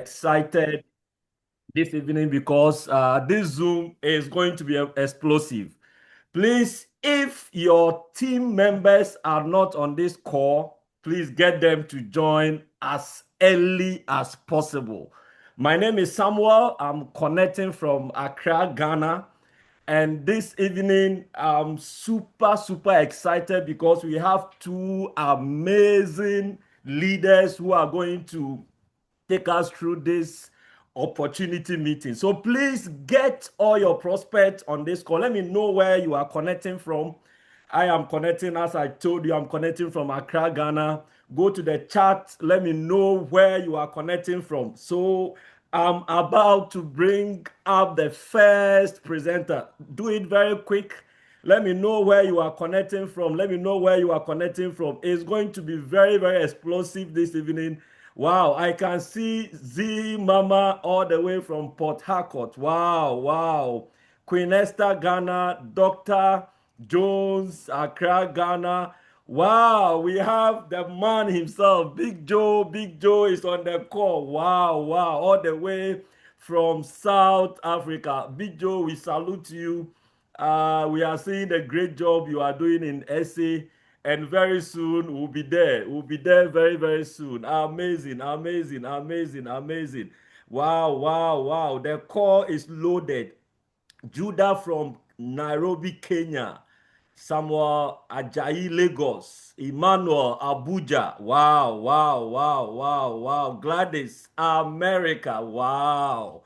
Excited this evening because this Zoom is going to be explosive. Please, if your team members are not on this call, please get them to join as early as possible. My name is Samuel. I'm connecting from Accra, Ghana. And this evening, I'm super excited because we have two amazing leaders who are going to take us through this opportunity meeting. So please get all your prospects on this call. Let me know where you are connecting from. I am connecting, as I told you, I'm connecting from Accra, Ghana. Go to the chat. Let me know where you are connecting from. So I'm about to bring up the first presenter. Do it very quick. Let me know where you are connecting from. Let me know where you are connecting from. It's going to be very explosive this evening. Wow, I can see Z Mama all the way from Port Harcourt. Wow. Queen Esther, Ghana. Dr. Jones, Accra, Ghana. Wow, we have the man himself, Big Joe. Big Joe is on the call. Wow, all the way from South Africa. Big Joe, we salute you. We are seeing the great job you are doing in SA, and very soon we'll be there. We'll be there very soon. Amazing. Wow. The call is loaded. Judah from Nairobi, Kenya. Samuel Ajayi, Lagos. Emmanuel, Abuja. Wow. Gladys, America. Wow,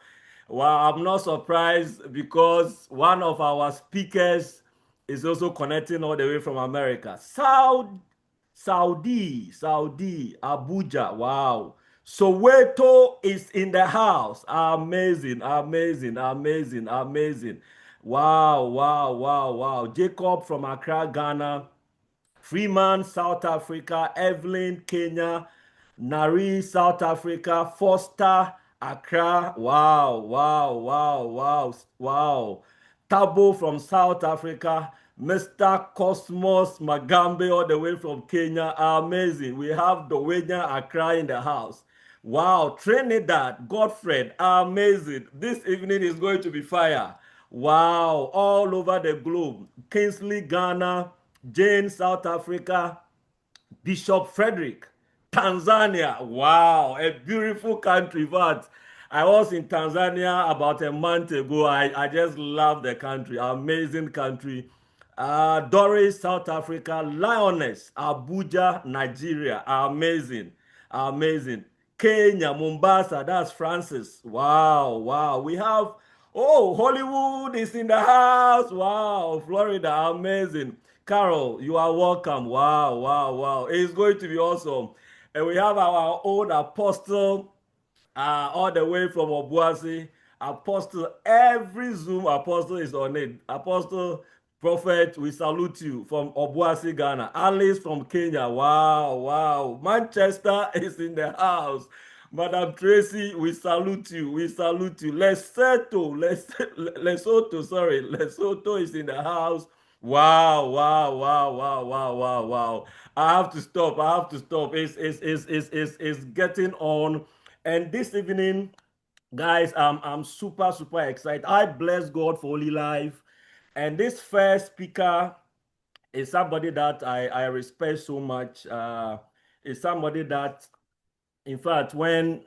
I'm not surprised because one of our speakers is also connecting all the way from America. Saudi, Abuja. Wow. Soweto is in the house. Amazing. Wow. Jacob from Accra, Ghana. Freeman, South Africa. Evelyn, Kenya. Nari, South Africa. Foster, Accra. Wow. Tabo from South Africa. Mr. Cosmos Magambe all the way from Kenya. Amazing. We have Dowenya Accra in the house. Wow. Trinidad, Godfred. Amazing. This evening is going to be fire. Wow. All over the globe. Kingsley, Ghana. Jane, South Africa. Bishop Frederick, Tanzania. Wow, a beautiful country. But I was in Tanzania about a month ago. I just love the country. Amazing country. Doris, South Africa. Lioness, Abuja, Nigeria. Amazing. Kenya, Mombasa. That's Francis. Wow. We have, oh, Hollywood is in the house. Wow, Florida. Amazing. Carol, you are welcome. Wow. It's going to be awesome. And we have our own apostle all the way from Obuasi. Apostle, every Zoom apostle is on it. Apostle, prophet, we salute you from Obuasi, Ghana. Alice from Kenya. Wow. Manchester is in the house. Madam Tracy, we salute you. Lesotho is in the house. Wow. I have to stop. It's getting on. And this evening, guys, I'm super excited. I bless God for Olylife. And this first speaker is somebody that I respect so much. Is somebody that, in fact, when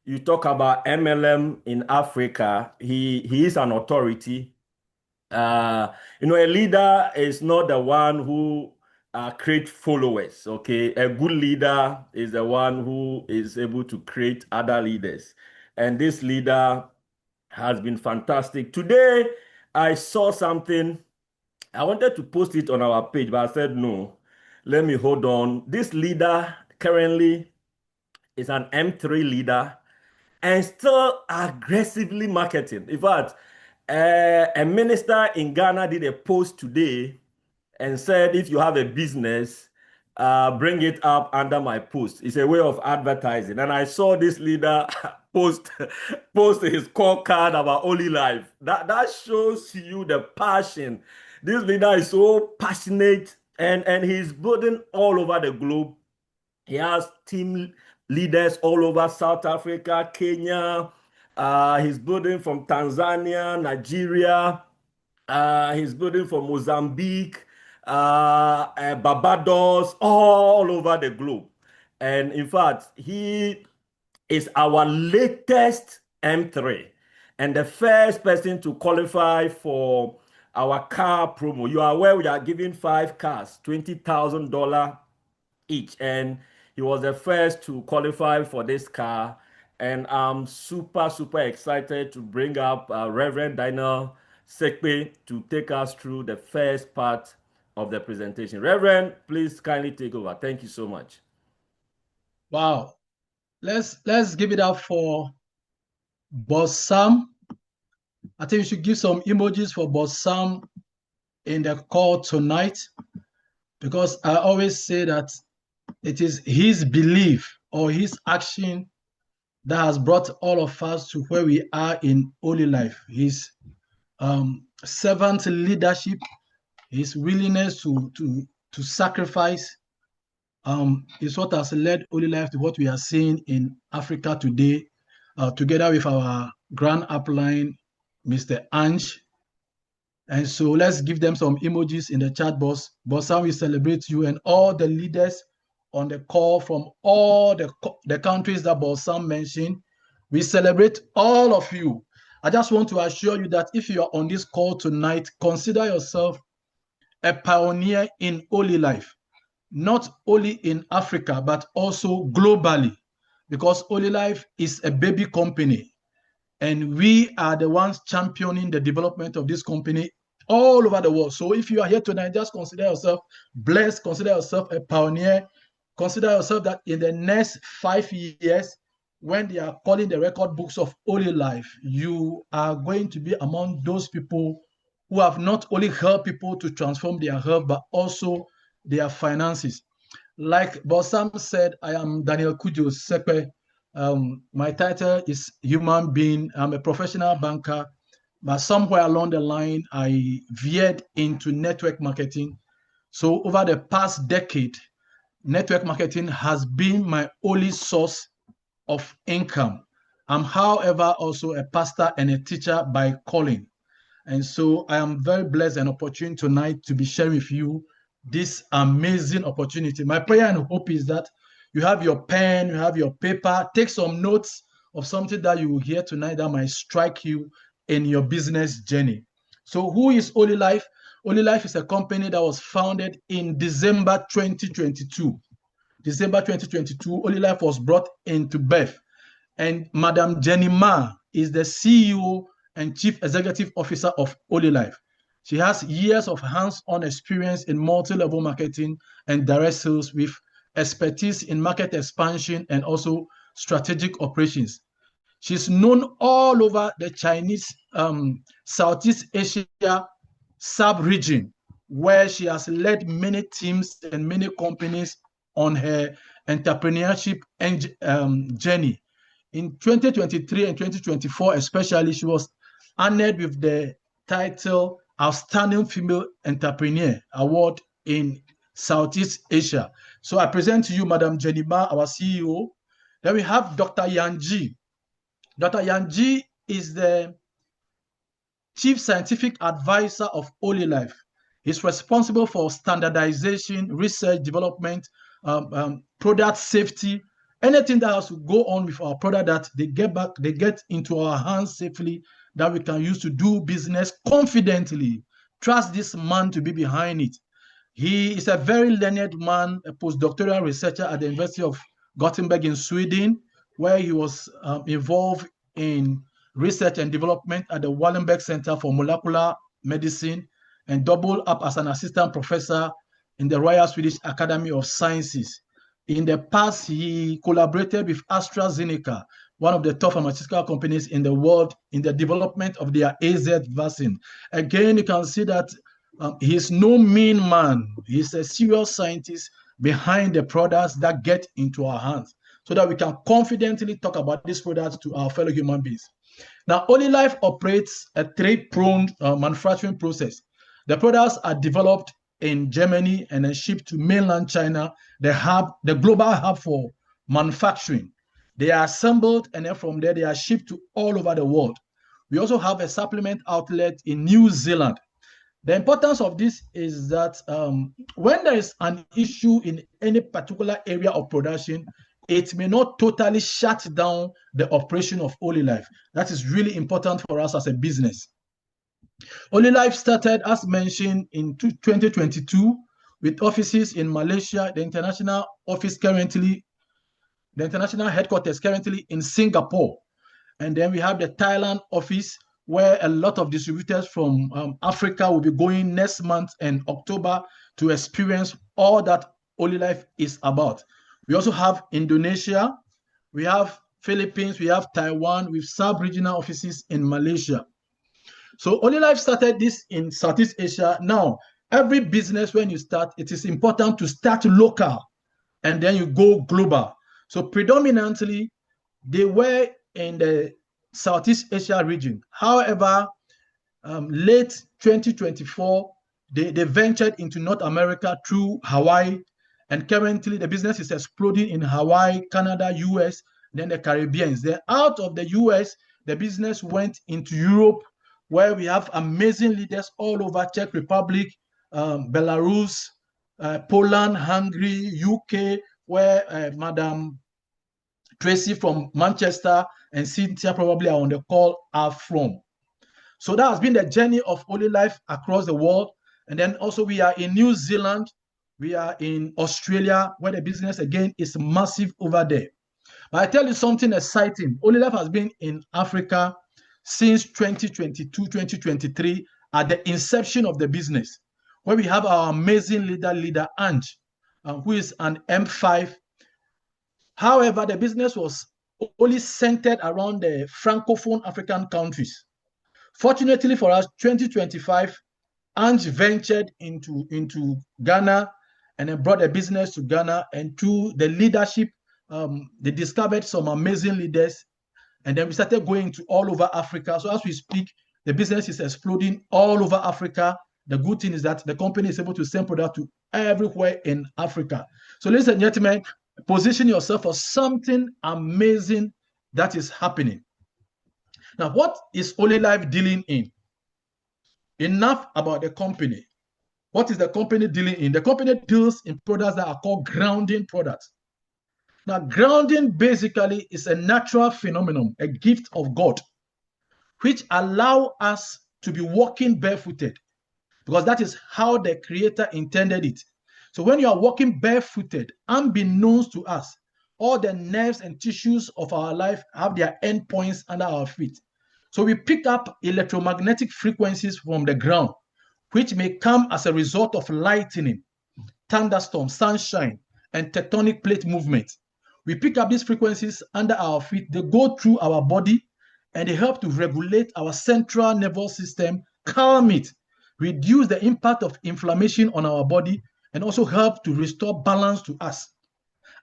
you talk about MLM in Africa, he is an authority. A leader is not the one who create followers. Okay, a good leader is the one who is able to create other leaders, and this leader has been fantastic. Today, I saw something. I wanted to post it on our page, but I said no. Let me hold on. This leader currently is an M3 leader and still aggressively marketing. In fact, a minister in Ghana did a post today and said, if you have a business, bring it up under my post. It's a way of advertising. And I saw this leader post his call card about Olylife. That shows you the passion. This leader is so passionate and he's building all over the globe. He has leaders all over South Africa, Kenya. He's building from Tanzania, Nigeria. He's building from Mozambique, Barbados, all over the globe. And in fact, he is our latest M3 and the first person to qualify for our car promo. You are aware we are giving 5 cars, $20,000 each. And he was the first to qualify for this car. And I'm super, super excited to bring up Reverend Daniel Sekpe to take us through the first part of the presentation. Reverend, please kindly take over. Thank you so much. Wow. Let's give it up for Boss Sam. I think we should give some emojis for Boss Sam in the call tonight, because I always say that it is his belief or his action that has brought all of us to where we are in Olylife. His servant leadership, his willingness to sacrifice is what has led Olylife to what we are seeing in Africa today, together with our grand upline, Mr. Ange. And so let's give them some emojis in the chat box. Bossa, we celebrate you and all the leaders on the call from all the countries that Bossa mentioned. We celebrate all of you. I just want to assure you that if you are on this call tonight, consider yourself a pioneer in Olylife, not only in Africa, but also globally, because Olylife is a baby company. And we are the ones championing the development of this company all over the world. So if you are here tonight, just consider yourself blessed, consider yourself a pioneer, consider yourself that in the next 5 years, when they are calling the record books of Olylife, you are going to be among those people who have not only helped people to transform their health, but also their finances. Like Bossam said, I am Daniel Kujo Sekpe. My title is human being. I'm a professional banker, but somewhere along the line, I veered into network marketing. So over the past decade, network marketing has been my only source of income. I'm, however, also a pastor and a teacher by calling. And so I am very blessed and opportune tonight to be sharing with you this amazing opportunity. My prayer and hope is that you have your pen, you have your paper, take some notes of something that you will hear tonight that might strike you in your business journey. So who is Olylife? Olylife is a company that was founded in December 2022. December 2022, Olylife was brought into birth. And Madam Jenny Ma is the CEO and Chief Executive Officer of Olylife. She has years of hands-on experience in multi-level marketing and direct sales with expertise in market expansion and also strategic operations. She's known all over the Chinese, Southeast Asia sub-region, where she has led many teams and many companies on her entrepreneurship journey. In 2023 and 2024, especially, she was honored with the title Outstanding Female Entrepreneur Award in Southeast Asia. So I present to you Madam Jenny Ma, our CEO. Then we have Dr. Yan Ji. Dr. Yan Ji is the Chief Scientific Advisor of Olylife. He's responsible for standardization, research, development, product safety, anything that has to go on with our product that they get into our hands safely, that we can use to do business confidently. Trust this man to be behind it. He is a very learned man, a postdoctoral researcher at the University of Gothenburg in Sweden, where he was involved in research and development at the Wallenberg Center for Molecular Medicine, and doubled up as an assistant professor in the Royal Swedish Academy of Sciences. In the past, he collaborated with AstraZeneca, one of the top pharmaceutical companies in the world, in the development of their AZ vaccine. Again, you can see that he's no mean man. He's a serious scientist behind the products that get into our hands, so that we can confidently talk about these products to our fellow human beings. Now, Olylife operates a three-pronged manufacturing process. The products are developed in Germany and then shipped to mainland China, the global hub for manufacturing. They are assembled, and then from there, they are shipped to all over the world. We also have a supplement outlet in New Zealand. The importance of this is that when there is an issue in any particular area of production, it may not totally shut down the operation of Olylife. That is really important for us as a business. Olylife started, as mentioned, in 2022 with offices in Malaysia, the international headquarters currently in Singapore. And then we have the Thailand office, where a lot of distributors from Africa will be going next month and October to experience all that Olylife is about. We also have Indonesia, we have Philippines, we have Taiwan, with sub-regional offices in Malaysia. So Olylife started this in Southeast Asia. Now, every business, when you start, it is important to start local and then you go global. So predominantly, they were in the Southeast Asia region. However, late 2024, they ventured into North America through Hawaii, and currently the business is exploding in Hawaii, Canada, US, then the Caribbean. Then out of the US, the business went into Europe, where we have amazing leaders all over Czech Republic, Belarus, Poland, Hungary, UK, where Madam Tracy from Manchester and Cynthia probably are on the call are from. So that has been the journey of Olylife across the world. And then also we are in New Zealand, we are in Australia, where the business again is massive over there. But I tell you something exciting. Olylife has been in Africa since 2022, 2023, at the inception of the business, where we have our amazing leader Ange, who is an M5. However, the business was only centered around the Francophone African countries. Fortunately for us, 2025, Ange ventured into Ghana and then brought the business to Ghana. And through the leadership, they discovered some amazing leaders. And then we started going to all over Africa. So as we speak, the business is exploding all over Africa. The good thing is that the company is able to send product to everywhere in Africa. So ladies and gentlemen, position yourself for something amazing that is happening. Now, what is Olylife dealing in? Enough about the company. What is the company dealing in? The company deals in products that are called grounding products. Now, grounding basically is a natural phenomenon, a gift of God, which allow us to be walking barefooted, because that is how the Creator intended it. So when you are walking barefooted, unbeknownst to us, all the nerves and tissues of our life have their endpoints under our feet. So we pick up electromagnetic frequencies from the ground, which may come as a result of lightning, thunderstorm, sunshine, and tectonic plate movement. We pick up these frequencies under our feet. They go through our body, and they help to regulate our central nervous system, calm it, reduce the impact of inflammation on our body, and also help to restore balance to us.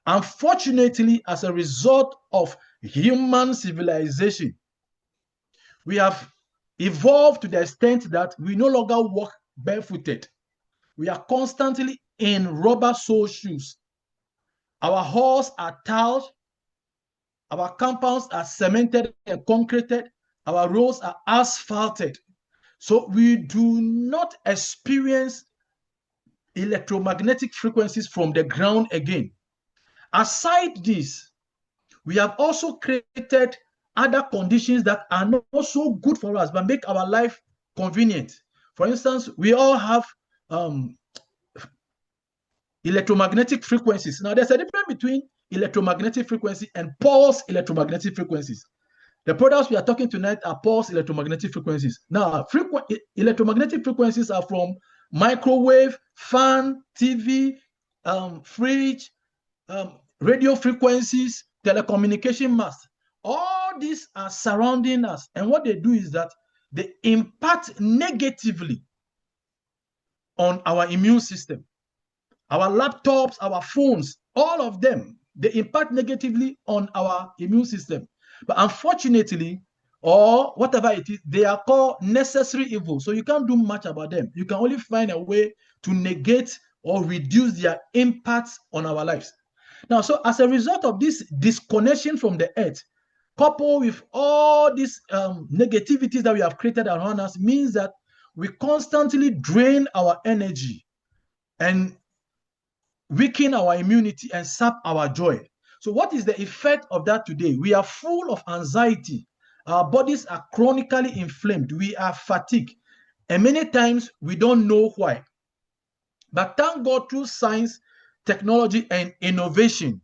Unfortunately, as a result of human civilization, we have evolved to the extent that we no longer walk barefooted. We are constantly in rubber sole shoes. Our halls are tiled, our compounds are cemented and concreted, our roads are asphalted. So we do not experience electromagnetic frequencies from the ground again. Aside this, we have also created other conditions that are not so good for us, but make our life convenient. For instance, we all have electromagnetic frequencies. Now, there's a difference between electromagnetic frequency and pulse electromagnetic frequencies. The products we are talking tonight are pulse electromagnetic frequencies. Now, electromagnetic frequencies are from microwave, fan, TV, fridge, radio frequencies, telecommunication masts. All these are surrounding us. And what they do is that they impact negatively on our immune system. Our laptops, our phones, all of them, they impact negatively on our immune system. But unfortunately, or whatever it is, they are called necessary evil. So you can't do much about them. You can only find a way to negate or reduce their impacts on our lives. Now, so as a result of this disconnection from the earth, coupled with all these negativities that we have created around us, means that we constantly drain our energy and weaken our immunity and sap our joy. So what is the effect of that today? We are full of anxiety. Our bodies are chronically inflamed. We are fatigued. And many times we don't know why. But thank God, through science, technology, and innovation,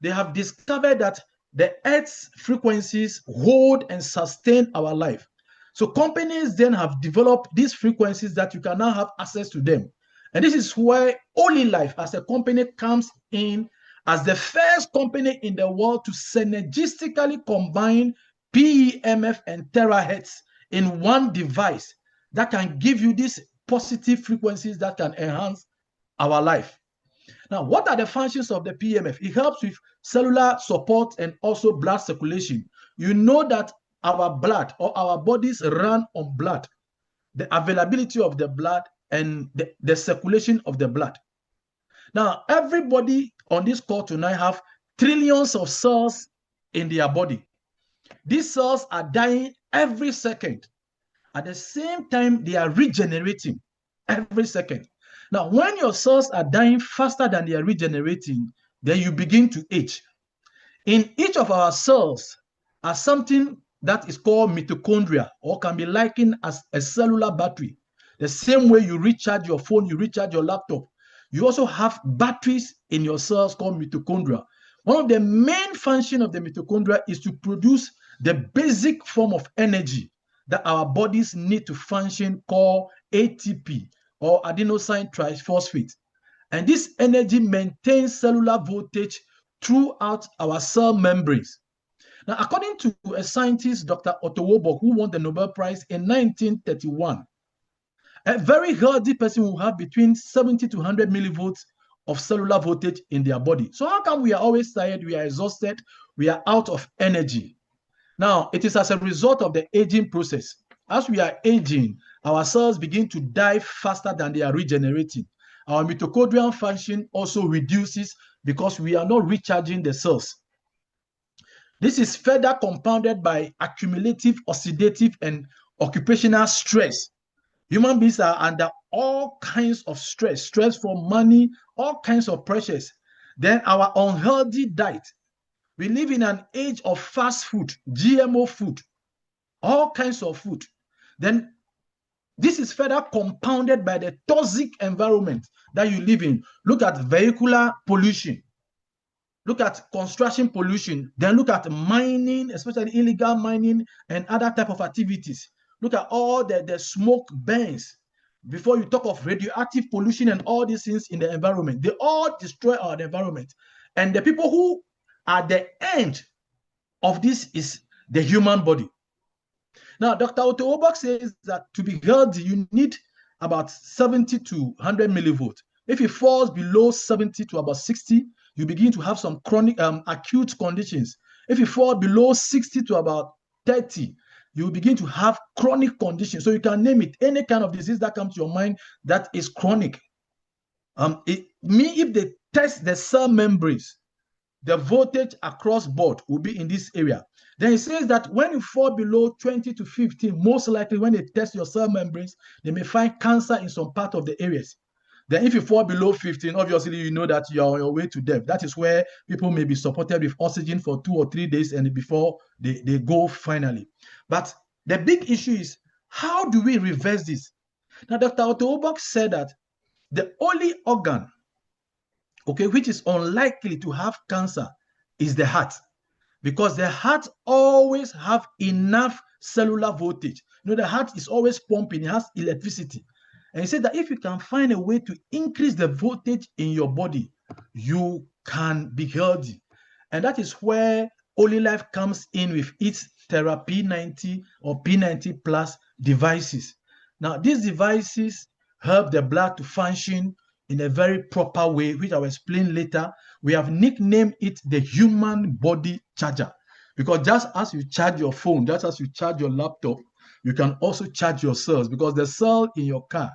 they have discovered that the Earth's frequencies hold and sustain our life. So companies then have developed these frequencies that you can now have access to them. And this is where Olylife as a company comes in as the first company in the world to synergistically combine PEMF and terahertz in one device that can give you these positive frequencies that can enhance our life. Now, what are the functions of the PEMF? It helps with cellular support and also blood circulation. You know that our blood or our bodies run on blood, the availability of the blood and the circulation of the blood. Now, everybody on this call tonight have trillions of cells in their body. These cells are dying every second. At the same time, they are regenerating every second. Now, when your cells are dying faster than they are regenerating, then you begin to age. In each of our cells are something that is called mitochondria, or can be likened as a cellular battery. The same way you recharge your phone, you recharge your laptop. You also have batteries in your cells called mitochondria. One of the main functions of the mitochondria is to produce the basic form of energy that our bodies need to function, called ATP, or adenosine triphosphate. And this energy maintains cellular voltage throughout our cell membranes. Now, according to a scientist, Dr. Otto Warburg, who won the Nobel Prize in 1931, a very healthy person will have between 70 to 100 millivolts of cellular voltage in their body. So how come we are always tired, we are exhausted, we are out of energy? Now, it is as a result of the aging process. As we are aging, our cells begin to die faster than they are regenerating. Our mitochondrial function also reduces because we are not recharging the cells. This is further compounded by accumulative, oxidative, and occupational stress. Human beings are under all kinds of stress from money, all kinds of pressures. Then our unhealthy diet. We live in an age of fast food, GMO food, all kinds of food. Then this is further compounded by the toxic environment that you live in. Look at vehicular pollution. Look at construction pollution. Then look at mining, especially illegal mining and other type of activities. Look at all the smoke burns. Before you talk of radioactive pollution and all these things in the environment, they all destroy our environment. And the people who are the end of this is the human body. Now, Dr. Otto Warburg says that to be healthy, you need about 70 to 100 millivolts. If it falls below 70 to about 60, you begin to have some chronic, acute conditions. If it falls below 60 to about 30, you begin to have chronic conditions. So you can name it any kind of disease that comes to your mind that is chronic. If they test the cell membranes, the voltage across board will be in this area. Then it says that when you fall below 20 to 15, most likely when they test your cell membranes, they may find cancer in some part of the areas. Then if you fall below 15, obviously you know that you are on your way to death. That is where people may be supported with oxygen for 2 or 3 days and before they go finally. But the big issue is, how do we reverse this? Now, Dr. Otto Warburg said that the only organ, okay, which is unlikely to have cancer is the heart, because the heart always have enough cellular voltage. You know, the heart is always pumping, it has electricity. And he said that if you can find a way to increase the voltage in your body, you can be healthy. And that is where Olylife comes in with its Therapy 90 or P90 Plus devices. Now, these devices help the blood to function in a very proper way, which I'll explain later. We have nicknamed it the human body charger, because just as you charge your phone, just as you charge your laptop, you can also charge your cells, because the cell in your car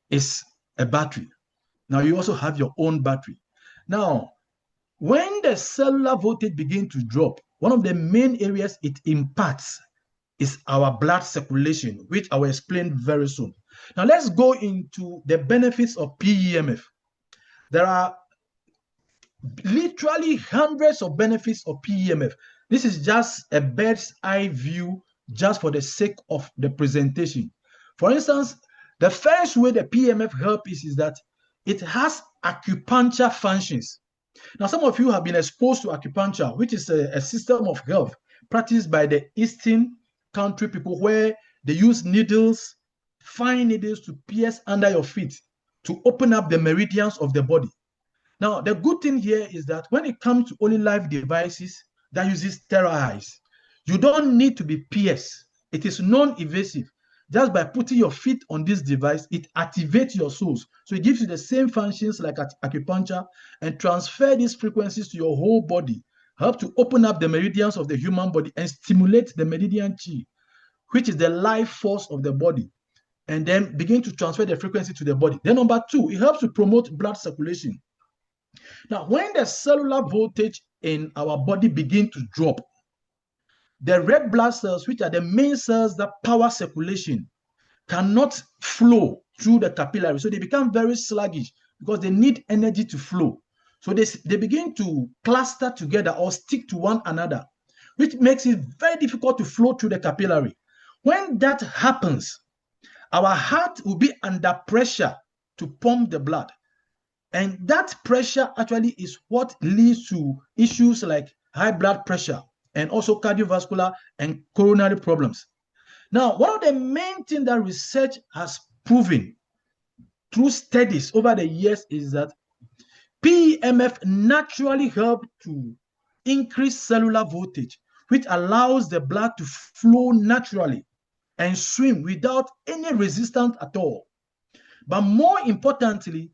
is a battery. Now, you also have your own battery. Now, When the cellular voltage begins to drop, one of the main areas it impacts is our blood circulation, which I will explain very soon. Now let's go into the benefits of PEMF. There are literally hundreds of benefits of PEMF. This is just a bird's eye view just for the sake of the presentation. For instance, the first way the PEMF helps is that it has acupuncture functions. Now, some of you have been exposed to acupuncture, which is a system of health practiced by the Eastern country people where they use needles, fine needles to pierce under your feet to open up the meridians of the body. Now, the good thing here is that when it comes to Olylife devices that uses steroids, you don't need to be pierced. It is non-invasive. Just by putting your feet on this device, it activates your soles. So it gives you the same functions like acupuncture and transfer these frequencies to your whole body, help to open up the meridians of the human body and stimulate the meridian chi, which is the life force of the body, and then begin to transfer the frequency to the body. Then number two, it helps to promote blood circulation. Now, when the cellular voltage in our body begin to drop, the red blood cells, which are the main cells that power circulation, cannot flow through the capillary. So they become very sluggish because they need energy to flow. So they begin to cluster together or stick to one another, which makes it very difficult to flow through the capillary. When that happens, our heart will be under pressure to pump the blood. And that pressure actually is what leads to issues like high blood pressure and also cardiovascular and coronary problems. Now, one of the main things that research has proven through studies over the years is that PEMF naturally helps to increase cellular voltage, which allows the blood to flow naturally and swim without any resistance at all. But more importantly,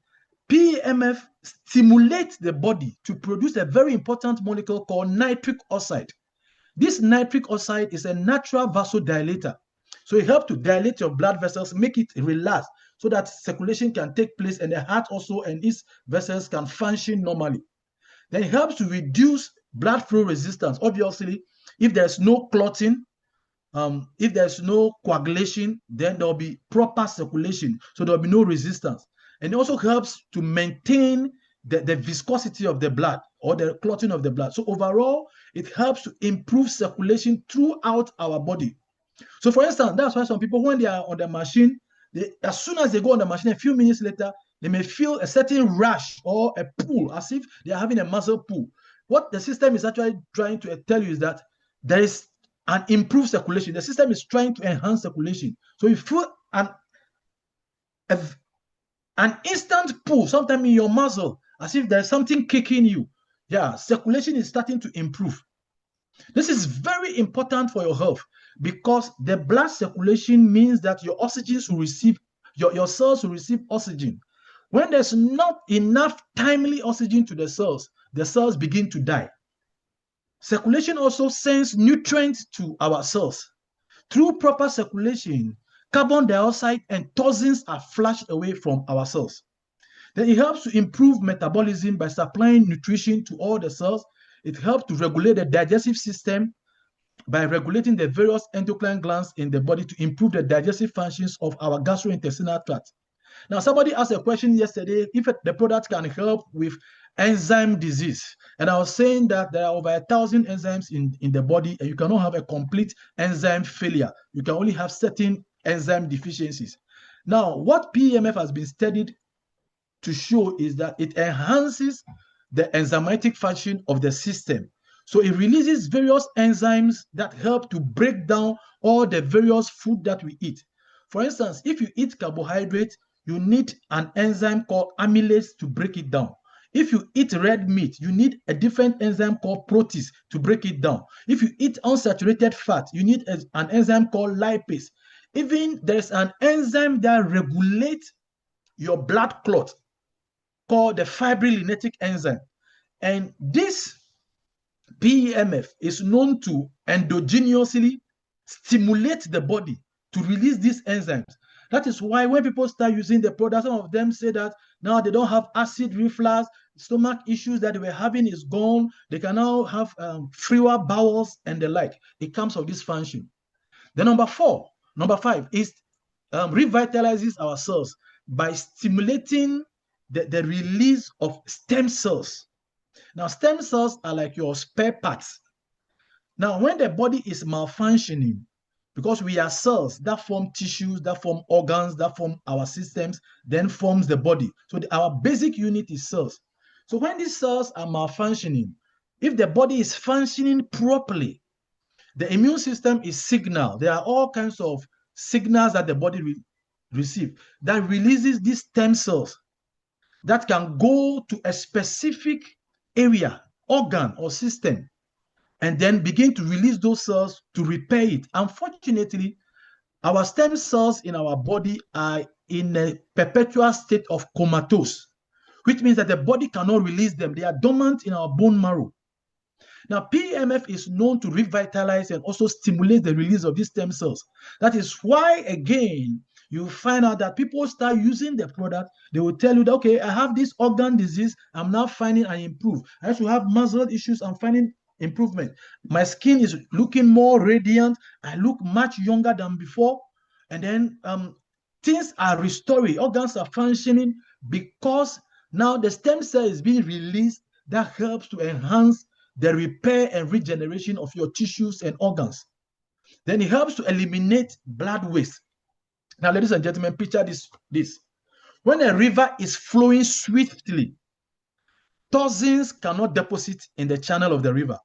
PEMF stimulates the body to produce a very important molecule called nitric oxide. This nitric oxide is a natural vasodilator. So it helps to dilate your blood vessels, make it relax so that circulation can take place and the heart also and its vessels can function normally. Then it helps to reduce blood flow resistance. Obviously, if there's no clotting, if there's no coagulation, then there'll be proper circulation. So there'll be no resistance. And it also helps to maintain the viscosity of the blood or the clotting of the blood. So overall, it helps to improve circulation throughout our body. So for instance, that's why some people, when they are on the machine, as soon as they go on the machine, a few minutes later, they may feel a certain rush or a pull, as if they are having a muscle pull. What the system is actually trying to tell you is that there is an improved circulation. The system is trying to enhance circulation. So you feel an instant pull, sometimes in your muscle, as if there's something kicking you. Yeah, circulation is starting to improve. This is very important for your health because the blood circulation means that your oxygen will receive, your cells will receive oxygen. When there's not enough timely oxygen to the cells begin to die. Circulation also sends nutrients to our cells. Through proper circulation, carbon dioxide and toxins are flushed away from our cells. Then it helps to improve metabolism by supplying nutrition to all the cells. It helps to regulate the digestive system by regulating the various endocrine glands in the body to improve the digestive functions of our gastrointestinal tract. Now, somebody asked a question yesterday if the product can help with enzyme disease. And I was saying that there are over 1,000 enzymes in the body, and you cannot have a complete enzyme failure. You can only have certain enzyme deficiencies. Now, what PEMF has been studied to show is that it enhances the enzymatic function of the system. So it releases various enzymes that help to break down all the various food that we eat. For instance, if you eat carbohydrate, you need an enzyme called amylase to break it down. If you eat red meat, you need a different enzyme called protease to break it down. If you eat unsaturated fat, you need an enzyme called lipase. Even there's an enzyme that regulates your blood clot called the fibrinolytic enzyme. And this PEMF is known to endogenously stimulate the body to release these enzymes. That is why when people start using the product, some of them say that now they don't have acid reflux, stomach issues that they were having is gone. They can now have freer bowels and the like. It comes of this function. Then number five is revitalizes our cells by stimulating the release of stem cells. Now, stem cells are like your spare parts. Now, when the body is malfunctioning, because we are cells that form tissues, that form organs, that form our systems, then forms the body. So our basic unit is cells. So when these cells are malfunctioning, if the body is functioning properly, the immune system is signal. There are all kinds of signals that the body receives that releases these stem cells that can go to a specific area, organ, or system, and then begin to release those cells to repair it. Unfortunately, our stem cells in our body are in a perpetual state of comatose, which means that the body cannot release them. They are dormant in our bone marrow. Now, PEMF is known to revitalize and also stimulate the release of these stem cells. That is why, again, you find out that people start using the product. They will tell you that, okay, I have this organ disease. I'm now finding I improve. I used to have muscle issues. I'm finding improvement. My skin is looking more radiant. I look much younger than before. And then things are restoring. Organs are functioning because now the stem cell is being released that helps to enhance the repair and regeneration of your tissues and organs. Then it helps to eliminate blood waste. Now, ladies and gentlemen, picture this. When a river is flowing swiftly, toxins cannot deposit in the channel of the river.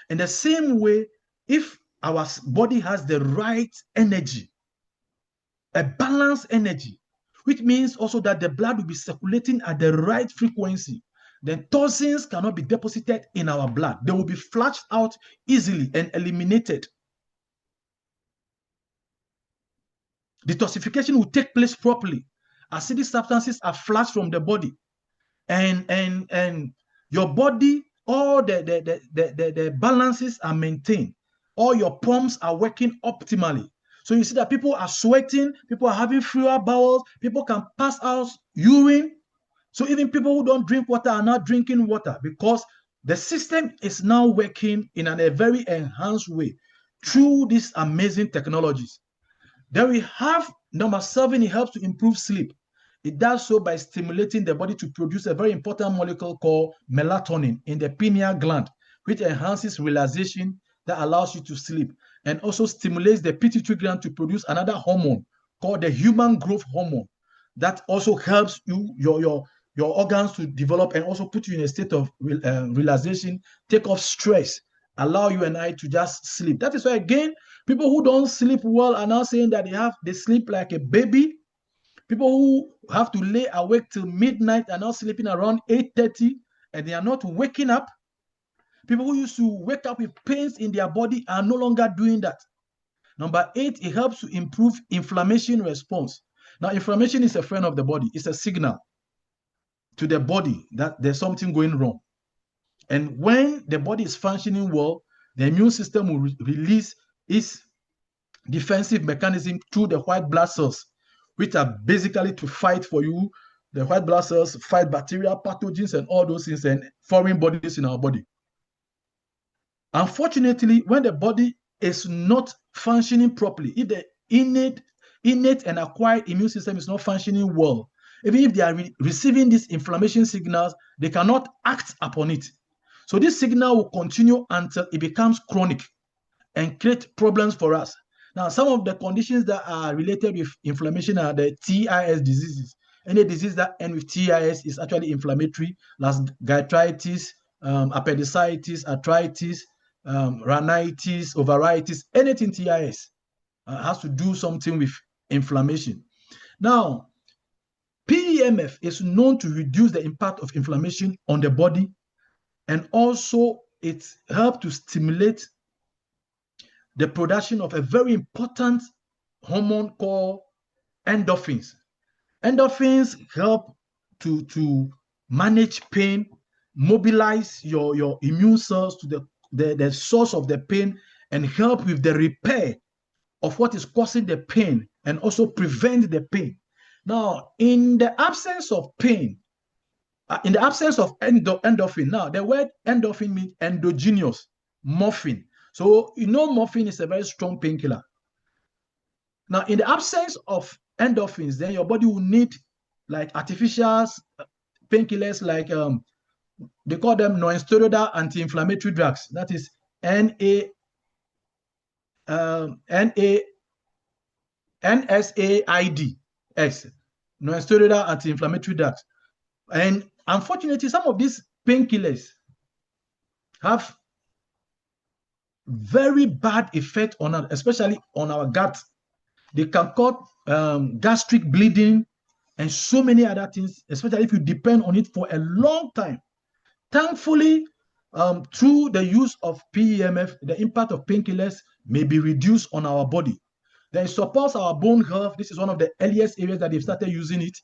In the same way, if our body has the right energy, a balanced energy, which means also that the blood will be circulating at the right frequency, then toxins cannot be deposited in our blood. They will be flushed out easily and eliminated. Detoxification will take place properly. Acidic substances are flushed from the body, and your body, all the balances are maintained. All your pumps are working optimally. So you see that people are sweating, people are having freer bowels, people can pass out urine. So even people who don't drink water are now drinking water because the system is now working in a very enhanced way through these amazing technologies. Then we have number 7, it helps to improve sleep. It does so by stimulating the body to produce a very important molecule called melatonin in the pineal gland, which enhances relaxation that allows you to sleep, and also stimulates the pituitary gland to produce another hormone called the human growth hormone that also helps your organs to develop and also put you in a state of relaxation, take off stress, allow you and I to just sleep. That is why, again, people who don't sleep well are now saying that they sleep like a baby. People who have to lay awake till midnight are now sleeping around 8:30 and they are not waking up. People who used to wake up with pains in their body are no longer doing that. Number 8, it helps to improve inflammation response. Now, inflammation is a friend of the body. It's a signal to the body that there's something going wrong. And when the body is functioning well, the immune system will release its defensive mechanism through the white blood cells, which are basically to fight for you. The white blood cells fight bacteria, pathogens, and all those things and foreign bodies in our body. Unfortunately, when the body is not functioning properly, if the innate and acquired immune system is not functioning well, even if they are receiving these inflammation signals, they cannot act upon it. So this signal will continue until it becomes chronic and create problems for us. Now, some of the conditions that are related with inflammation are the TIS diseases. Any disease that ends with TIS is actually inflammatory, like gastritis, appendicitis, arthritis, rhinitis, ovaritis, anything TIS has to do something with inflammation. Now, PEMF is known to reduce the impact of inflammation on the body, and also it helps to stimulate the production of a very important hormone called endorphins. Endorphins help to manage pain, mobilize your immune cells to the source of the pain, and help with the repair of what is causing the pain and also prevent the pain. Now, in the absence of pain, In the absence of endorphin, now the word endorphin means endogenous morphine. So you know morphine is a very strong painkiller. Now, in the absence of endorphins, then your body will need like artificial painkillers, like they call them non-steroidal anti-inflammatory drugs. That is NA, NSAIDs, non-steroidal anti-inflammatory drugs. And unfortunately, some of these painkillers have very bad effect on us, especially on our gut. They can cause gastric bleeding and so many other things, especially if you depend on it for a long time. Thankfully, through the use of PEMF, the impact of painkillers may be reduced on our body. Then it supports our bone health. This is one of the earliest areas that they've started using it.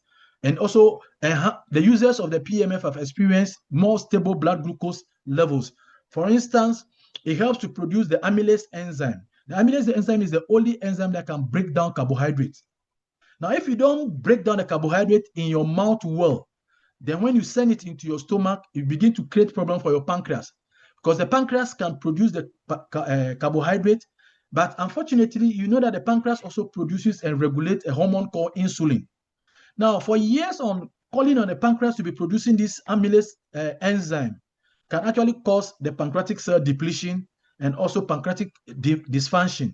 And also, the users of the PEMF have experienced more stable blood glucose levels. For instance, it helps to produce the amylase enzyme. The amylase enzyme is the only enzyme that can break down carbohydrates. Now, if you don't break down the carbohydrate in your mouth well, then when you send it into your stomach, you begin to create problems for your pancreas, because the pancreas can produce the carbohydrate, but unfortunately, you know that the pancreas also produces and regulates a hormone called insulin. Now, for years on calling on the pancreas to be producing this amylase enzyme can actually cause the pancreatic cell depletion and also pancreatic dysfunction.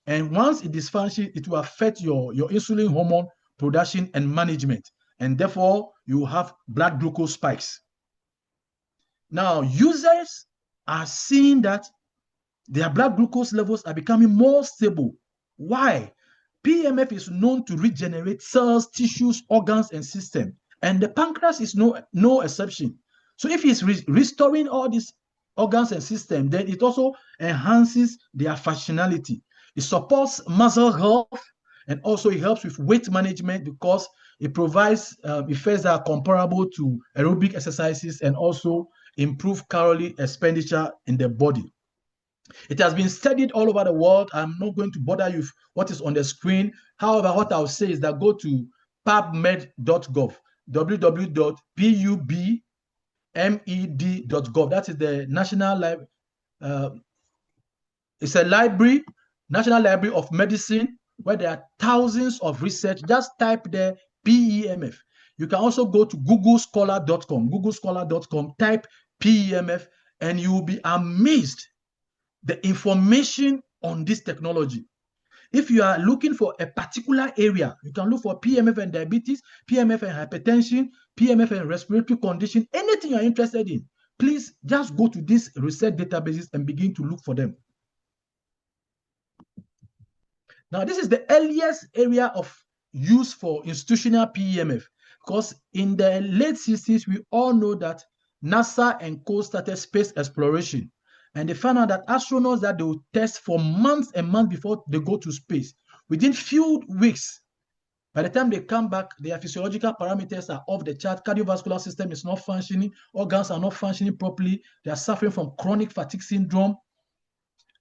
And once it dysfunctions, it will affect your insulin hormone production and management. And therefore, you have blood glucose spikes. Now, users are seeing that their blood glucose levels are becoming more stable. Why? PEMF is known to regenerate cells, tissues, organs, and systems. And the pancreas is no exception. So if it's restoring all these organs and systems, then it also enhances their functionality. It supports muscle health, and also it helps with weight management because it provides effects that are comparable to aerobic exercises and also improve calorie expenditure in the body. It has been studied all over the world. I'm not going to bother you with what is on the screen. However, what I'll say is that go to pubmed.gov, www.pubmed.gov. That is the National Library. It's a library, National Library of Medicine, where there are thousands of research. Just type there PEMF. You can also go to googlescholar.com, type PEMF, and you will be amazed the information on this technology. If you are looking for a particular area, you can look for PEMF and diabetes, PEMF and hypertension, PEMF and respiratory condition, anything you're interested in. Please just go to these research databases and begin to look for them. Now, this is the earliest area of use for institutional PEMF, because in the late 60s, we all know that NASA and co started space exploration. And they found out that astronauts that they will test for months and months before they go to space, within few weeks, by the time they come back, their physiological parameters are off the chart. Cardiovascular system is not functioning. Organs are not functioning properly. They are suffering from chronic fatigue syndrome.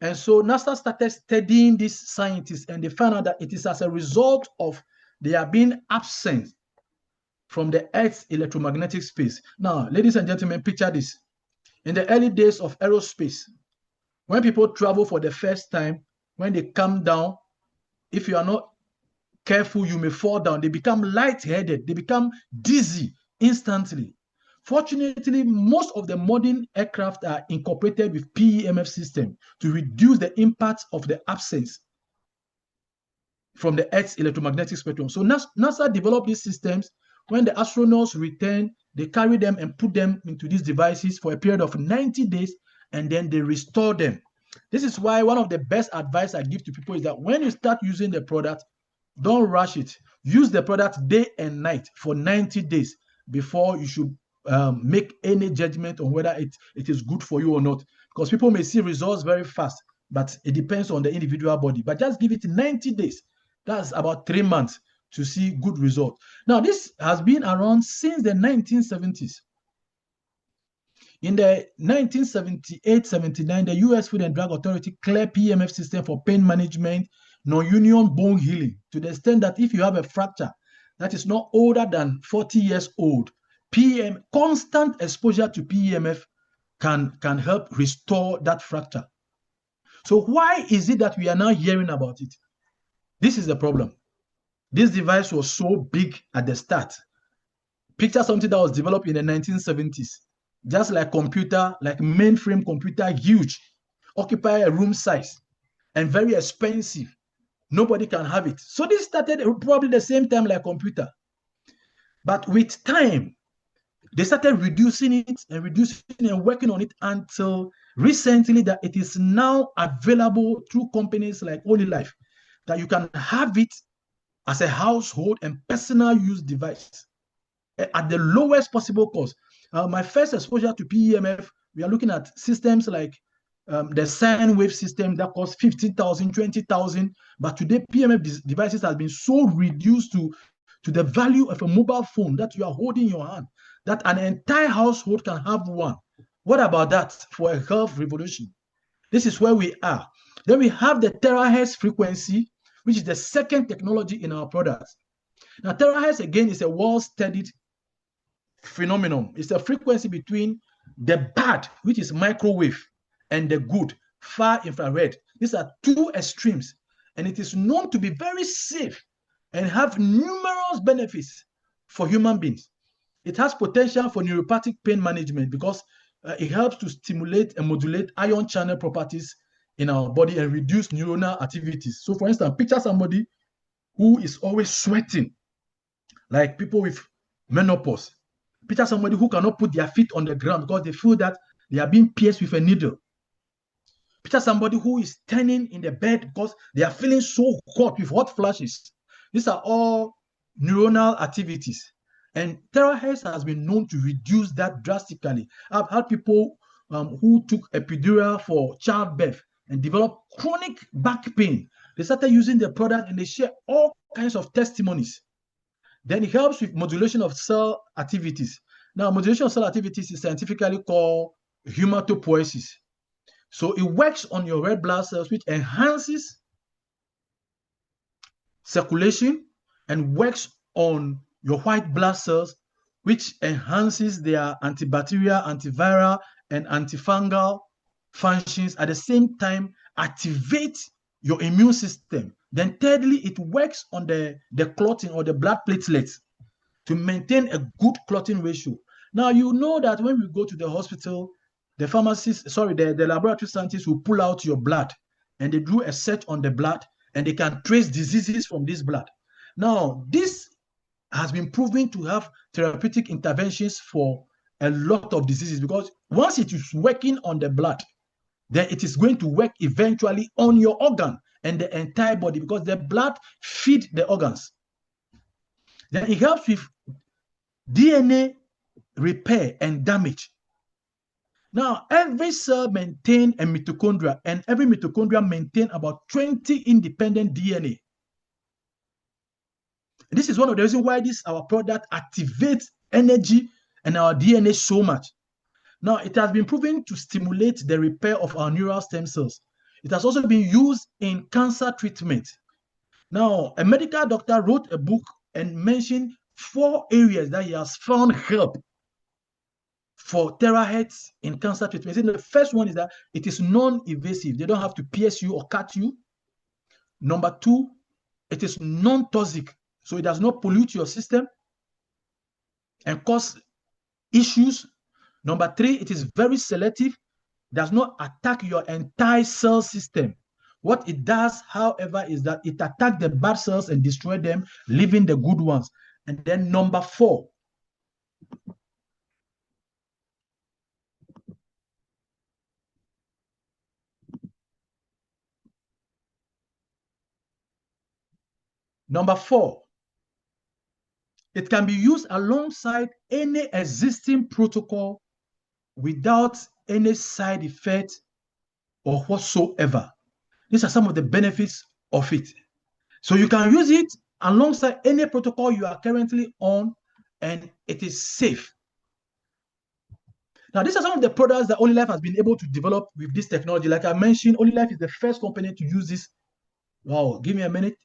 And so NASA started studying these scientists, and they found out that it is as a result of their being absent from the Earth's electromagnetic space. Now, ladies and gentlemen, picture this. In the early days of aerospace, when people travel for the first time, when they come down, if you are not careful, you may fall down. They become lightheaded. They become dizzy instantly. Fortunately, most of the modern aircraft are incorporated with PEMF system to reduce the impact of the absence from the Earth's electromagnetic spectrum. So NASA developed these systems. When the astronauts return, they carry them and put them into these devices for a period of 90 days, and then they restore them. This is why one of the best advice I give to people is that when you start using the product, don't rush it. Use the product day and night for 90 days before you should make any judgment on whether it is good for you or not. Because people may see results very fast, but it depends on the individual body. But just give it 90 days. That's about 3 months to see good results. Now, this has been around since the 1970s. In the 1978-79, the U.S. Food and Drug Authority cleared PEMF system for pain management, non-union bone healing, to the extent that if you have a fracture that is not older than 40 years old, constant exposure to PEMF can help restore that fracture. So why is it that we are now hearing about it? This is the problem. This device was so big at the start. Picture something that was developed in the 1970s, just like computer, like mainframe computer, huge, occupy a room size, and very expensive. Nobody can have it. So this started probably the same time like computer. But with time, they started reducing it and working on it until recently that it is now available through companies like Olylife, that you can have it as a household and personal use device at the lowest possible cost. My first exposure to PEMF, we are looking at systems like the sine wave system that costs 15,000, 20,000. But today, PMF devices have been so reduced to the value of a mobile phone that you are holding in your hand, that an entire household can have one. What about that for a health revolution? This is where we are. Then we have the terahertz frequency, which is the second technology in our products. Now, terahertz, again, is a well-studied phenomenon. It's a frequency between the bad, which is microwave, and the good, far infrared. These are two extremes, and it is known to be very safe and have numerous benefits for human beings. It has potential for neuropathic pain management because it helps to stimulate and modulate ion channel properties in our body and reduce neuronal activities. So, for instance, picture somebody who is always sweating, like people with menopause. Picture somebody who cannot put their feet on the ground because they feel that they are being pierced with a needle. Picture somebody who is turning in the bed because they are feeling so hot with hot flashes. These are all neuronal activities. And terahertz has been known to reduce that drastically. I've had people who took epidural for childbirth and developed chronic back pain. They started using the product and they share all kinds of testimonies. Then it helps with modulation of cell activities. Now, modulation of cell activities is scientifically called hematopoiesis. So it works on your red blood cells, which enhances circulation, and works on your white blood cells, which enhances their antibacterial, antiviral, and antifungal functions. At the same time, activate your immune system. Then thirdly, it works on the clotting or the blood platelets to maintain a good clotting ratio. Now, you know that when we go to the hospital, the laboratory scientists will pull out your blood and they do a search on the blood and they can trace diseases from this blood. Now, this has been proven to have therapeutic interventions for a lot of diseases because once it is working on the blood, then it is going to work eventually on your organ and the entire body because the blood feeds the organs. Then it helps with DNA repair and damage. Now, every cell maintains a mitochondria, and every mitochondria maintains about 20 independent DNA. And this is one of the reasons why our product activates energy and our DNA so much. Now, it has been proven to stimulate the repair of our neural stem cells. It has also been used in cancer treatment. Now, a medical doctor wrote a book and mentioned 4 areas that he has found help for terahertz in cancer treatment. The first one is that it is non-invasive. They don't have to pierce you or cut you. Number 2, it is non-toxic, so it does not pollute your system and cause issues. Number 3, it is very selective, does not attack your entire cell system. What it does, however, is that it attacks the bad cells and destroys them, leaving the good ones. And then number 4, it can be used alongside any existing protocol without any side effect or whatsoever. These are some of the benefits of it. So you can use it alongside any protocol you are currently on, and it is safe. Now, these are some of the products that Olylife has been able to develop with this technology. Like I mentioned, Olylife is the first company to use this. Wow, give me a minute.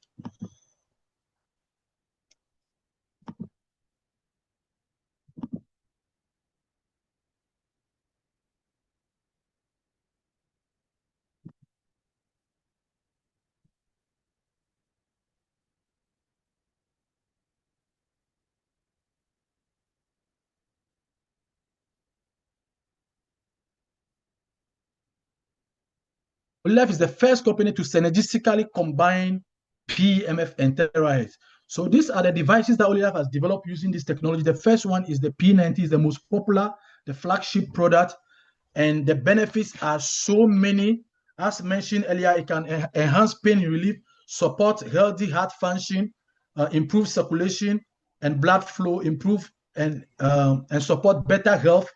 Olylife is the first company to synergistically combine PEMF and terahertz. So these are the devices that Olylife has developed using this technology. The first one is the P90, is the most popular, the flagship product, and the benefits are so many. As mentioned earlier, it can enhance pain relief, support healthy heart function, improve circulation and blood flow, improve and support better health,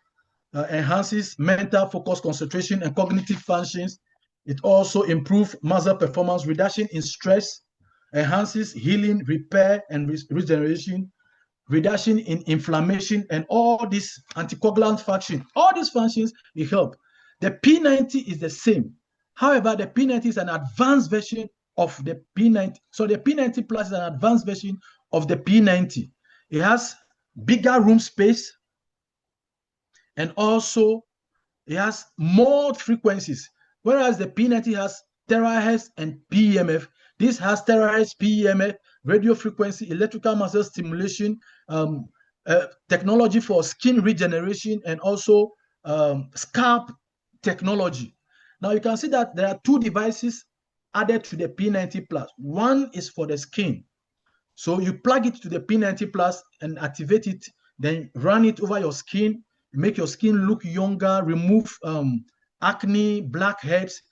enhances mental focus, concentration, and cognitive functions. It also improves muscle performance, reduction in stress, enhances healing, repair, and regeneration, reduction in inflammation, and all these anticoagulant function. All these functions will help. The P90 is the same. However, the P90 is an advanced version of the P90. So the P90 Plus is an advanced version of the P90. It has bigger room space, and also it has more frequencies. Whereas the P90 has terahertz and PEMF, this has terahertz, PEMF, radio frequency, electrical muscle stimulation, technology for skin regeneration, and also scalp technology. Now you can see that there are two devices added to the P90 Plus. One is for the skin. So you plug it to the P90 Plus and activate it, then run it over your skin, make your skin look younger, remove acne, blackheads,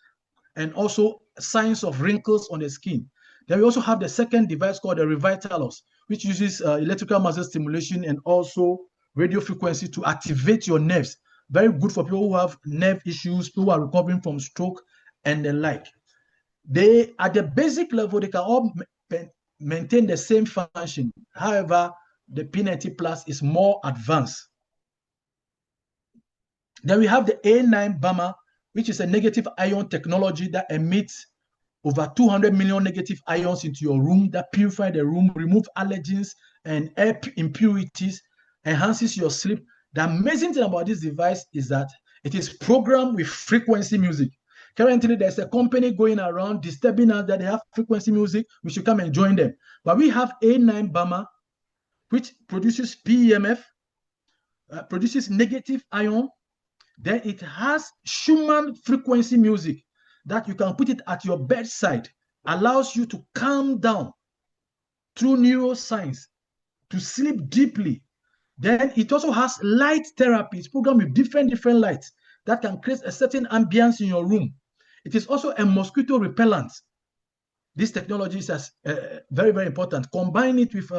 and also signs of wrinkles on the skin. Then we also have the second device called the Revitalos, which uses electrical muscle stimulation and also radio frequency to activate your nerves. Very good for people who have nerve issues, people who are recovering from stroke and the like. They, at the basic level, they can all maintain the same function. However, the P90 Plus is more advanced. Then we have the A9 Bama, which is a negative ion technology that emits over 200 million negative ions into your room, that purify the room, remove allergens and air impurities, enhances your sleep. The amazing thing about this device is that it is programmed with frequency music. Currently, there's a company going around disturbing us that they have frequency music. We should come and join them. But we have A9 Bama, which produces PEMF, produces negative ion. Then it has Schumann frequency music that you can put it at your bedside, allows you to calm down through neuroscience, to sleep deeply. Then it also has light therapy. It's programmed with different lights that can create a certain ambience in your room. It is also a mosquito repellent. This technology is very, very important. Combine it with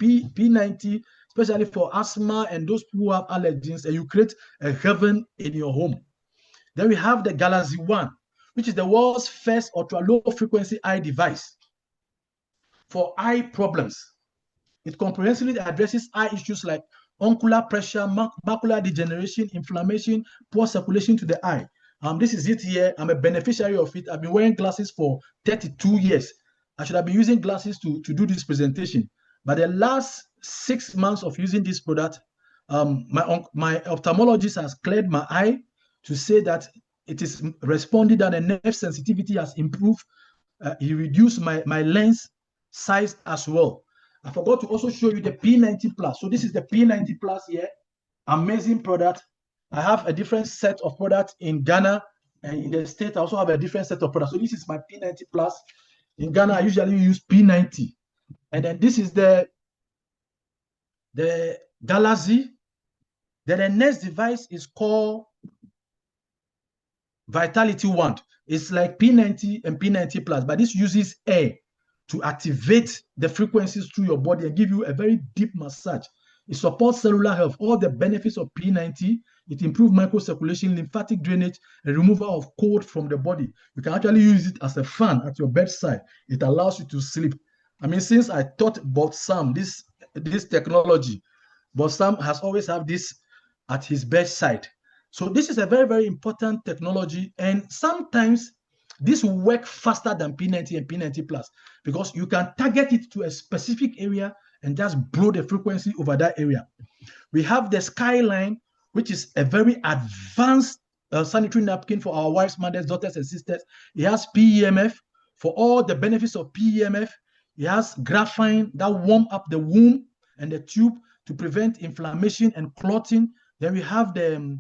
P90, especially for asthma and those who have allergens, and you create a heaven in your home. Then we have the Galaxy One, which is the world's first ultra-low frequency eye device for eye problems. It comprehensively addresses eye issues like ocular pressure, macular degeneration, inflammation, poor circulation to the eye. This is it here. I'm a beneficiary of it. I've been wearing glasses for 32 years. I should have been using glasses to do this presentation. But the last 6 months of using this product, my ophthalmologist has cleared my eye to say that it is responding, that the nerve sensitivity has improved. He reduced my lens size as well. I forgot to also show you the P90 Plus. So this is the P90 Plus here. Amazing product. I have a different set of products in Ghana, and in the States, I also have a different set of products. So this is my P90 Plus. In Ghana, I usually use P90. And then this is the Galaxy. Then the next device is called Vitality Wand. It's like P90 and P90 Plus, but this uses air to activate the frequencies through your body and give you a very deep massage. It supports cellular health, all the benefits of P90. It improves microcirculation, lymphatic drainage, and removal of cold from the body. You can actually use it as a fan at your bedside. It allows you to sleep. I mean, since I taught Botsam this technology, Botsam has always had this at his bedside. So this is a very, very important technology. And sometimes this will work faster than P90 and P90 Plus because you can target it to a specific area and just blow the frequency over that area. We have the Skyline, which is a very advanced sanitary napkin for our wives, mothers, daughters, and sisters. It has PEMF for all the benefits of PEMF. It has graphene that warm up the womb and the tube to prevent inflammation and clotting. Then we have the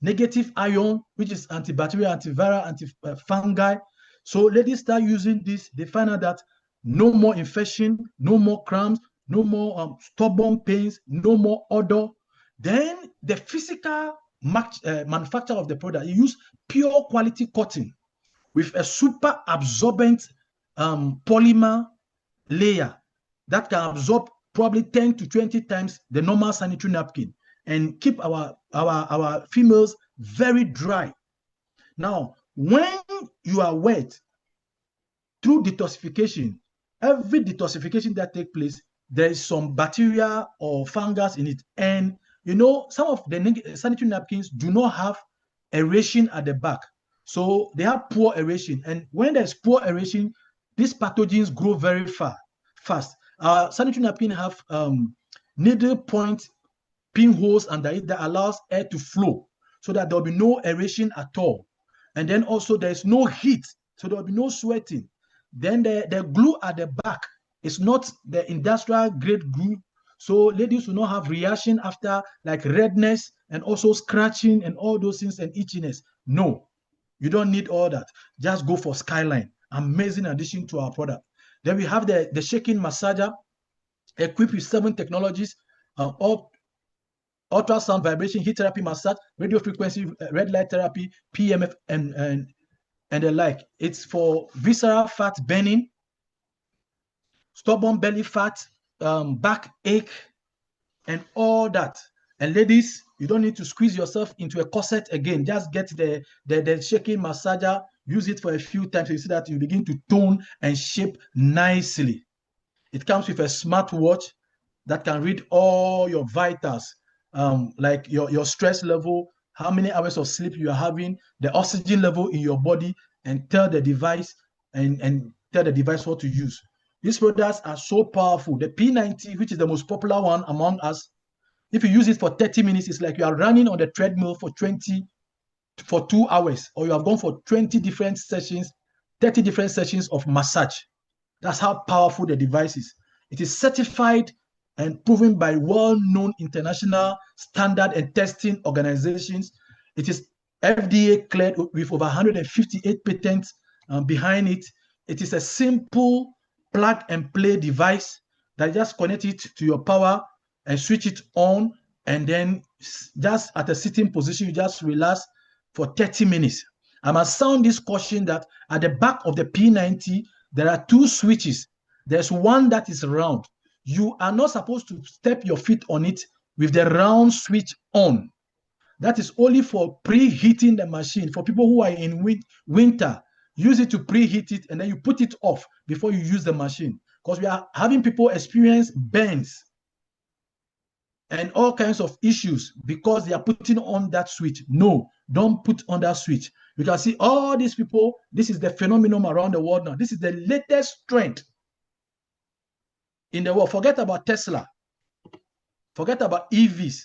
negative ion, which is antibacterial, antiviral, antifungi. So ladies start using this, they find out that no more infection, no more cramps, no more stubborn pains, no more odor. Then the physical manufacture of the product, you use pure quality cotton with a super absorbent polymer layer that can absorb probably 10 to 20 times the normal sanitary napkin and keep our females very dry. Now, when you are wet, through detoxification, every detoxification that takes place, there is some bacteria or fungus in it. And you know, some of the sanitary napkins do not have aeration at the back. So they have poor aeration. And when there's poor aeration, these pathogens grow very fast. Sanitary napkins have needle point pinholes under it that allows air to flow so that there'll be no aeration at all. And then also there's no heat, so there'll be no sweating. Then the glue at the back is not the industrial grade glue. So ladies will not have reaction after like redness and also scratching and all those things and itchiness. No, you don't need all that. Just go for Skyline. Amazing addition to our product. Then we have the shaking massager equipped with 7 technologies, ultrasound, vibration, heat therapy, massage, radio frequency, red light therapy, PMF, and the like. It's for visceral fat burning, stubborn belly fat, back ache, and all that. And ladies, you don't need to squeeze yourself into a corset again. Just get the shaking massager, use it for a few times. You see that you begin to tone and shape nicely. It comes with a smartwatch that can read all your vitals, like your stress level, how many hours of sleep you are having, the oxygen level in your body, and tell the device and tell the device what to use. These products are so powerful. The P90, which is the most popular one among us, if you use it for 30 minutes, it's like you are running on the treadmill for 2 hours, or you have gone for 20 different sessions, 30 different sessions of massage. That's how powerful the device is. It is certified and proven by well-known international standard and testing organizations. It is FDA cleared with over 158 patents behind it. It is a simple plug and play device that just connect it to your power and switch it on, and then just at a sitting position, you just relax for 30 minutes. I must sound this caution that at the back of the P90, there are 2 switches. There's one that is round. You are not supposed to step your feet on it with the round switch on. That is only for preheating the machine. For people who are in winter, use it to preheat it, and then you put it off before you use the machine. Because we are having people experience burns and all kinds of issues because they are putting on that switch. No, don't put on that switch. You can see all these people, this is the phenomenon around the world now. This is the latest trend in the world. Forget about Tesla. Forget about EVs.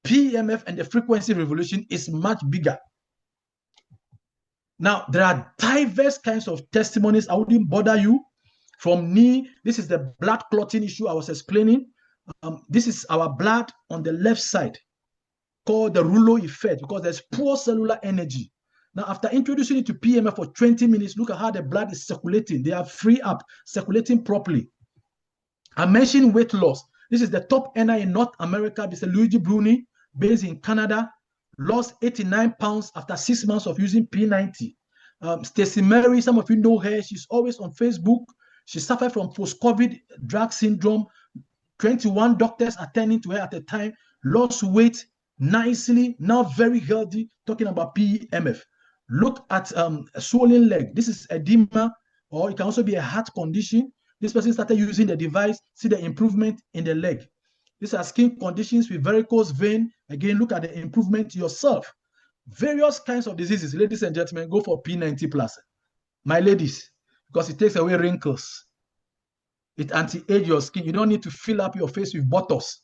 PMF and the frequency revolution is much bigger. Now, there are diverse kinds of testimonies. I wouldn't bother you. From knee, this is the blood clotting issue I was explaining. This is our blood on the left side, called the rouleau effect, because there's poor cellular energy. Now, after introducing it to PMF for 20 minutes, look at how the blood is circulating. They are free up, circulating properly. I mentioned weight loss. This is the top earner in North America, Mr. Luigi Bruni, based in Canada, lost 89 pounds after 6 months of using P90. Stacey Mary, some of you know her. She's always on Facebook. She suffered from post-COVID drug syndrome. 21 doctors attending to her at the time, lost weight nicely, now very healthy, talking about PEMF. Look at a swollen leg. This is edema, or it can also be a heart condition. This person started using the device, see the improvement in the leg. These are skin conditions with varicose vein. Again, look at the improvement yourself. Various kinds of diseases. Ladies and gentlemen, go for P90 Plus. My ladies, because it takes away wrinkles. It anti-age your skin. You don't need to fill up your face with bottles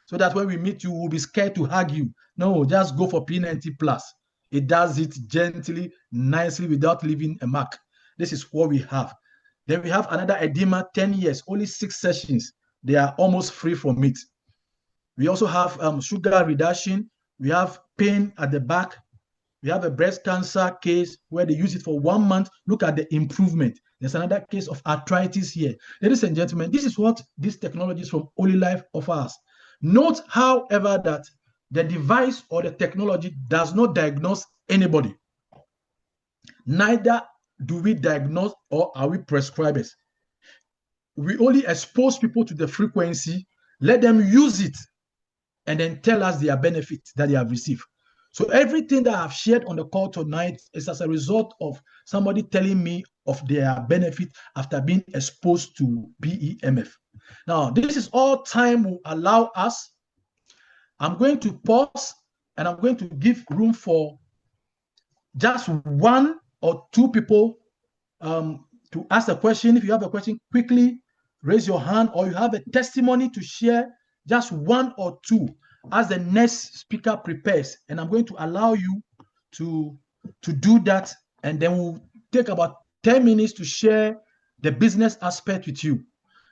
so that when we meet you, we'll be scared to hug you. No, just go for P90 Plus. It does it gently, nicely, without leaving a mark. This is what we have. Then we have another edema, 10 years, only 6 sessions. They are almost free from it. We also have sugar reduction. We have pain at the back. We have a breast cancer case where they use it for 1 month. Look at the improvement. There's another case of arthritis here. Ladies and gentlemen, this is what these technologies from Olylife offers. Note, however, that the device or the technology does not diagnose anybody. Neither do we diagnose or are we prescribers. We only expose people to the frequency, let them use it, and then tell us their benefits that they have received. So everything that I've shared on the call tonight is as a result of somebody telling me of their benefit after being exposed to BEMF. Now, this is all time will allow us. I'm going to pause and I'm going to give room for just one or two people to ask a question. If you have a question, quickly raise your hand, or you have a testimony to share, just one or two as the next speaker prepares. And I'm going to allow you to do that, and then we'll take about 10 minutes to share the business aspect with you.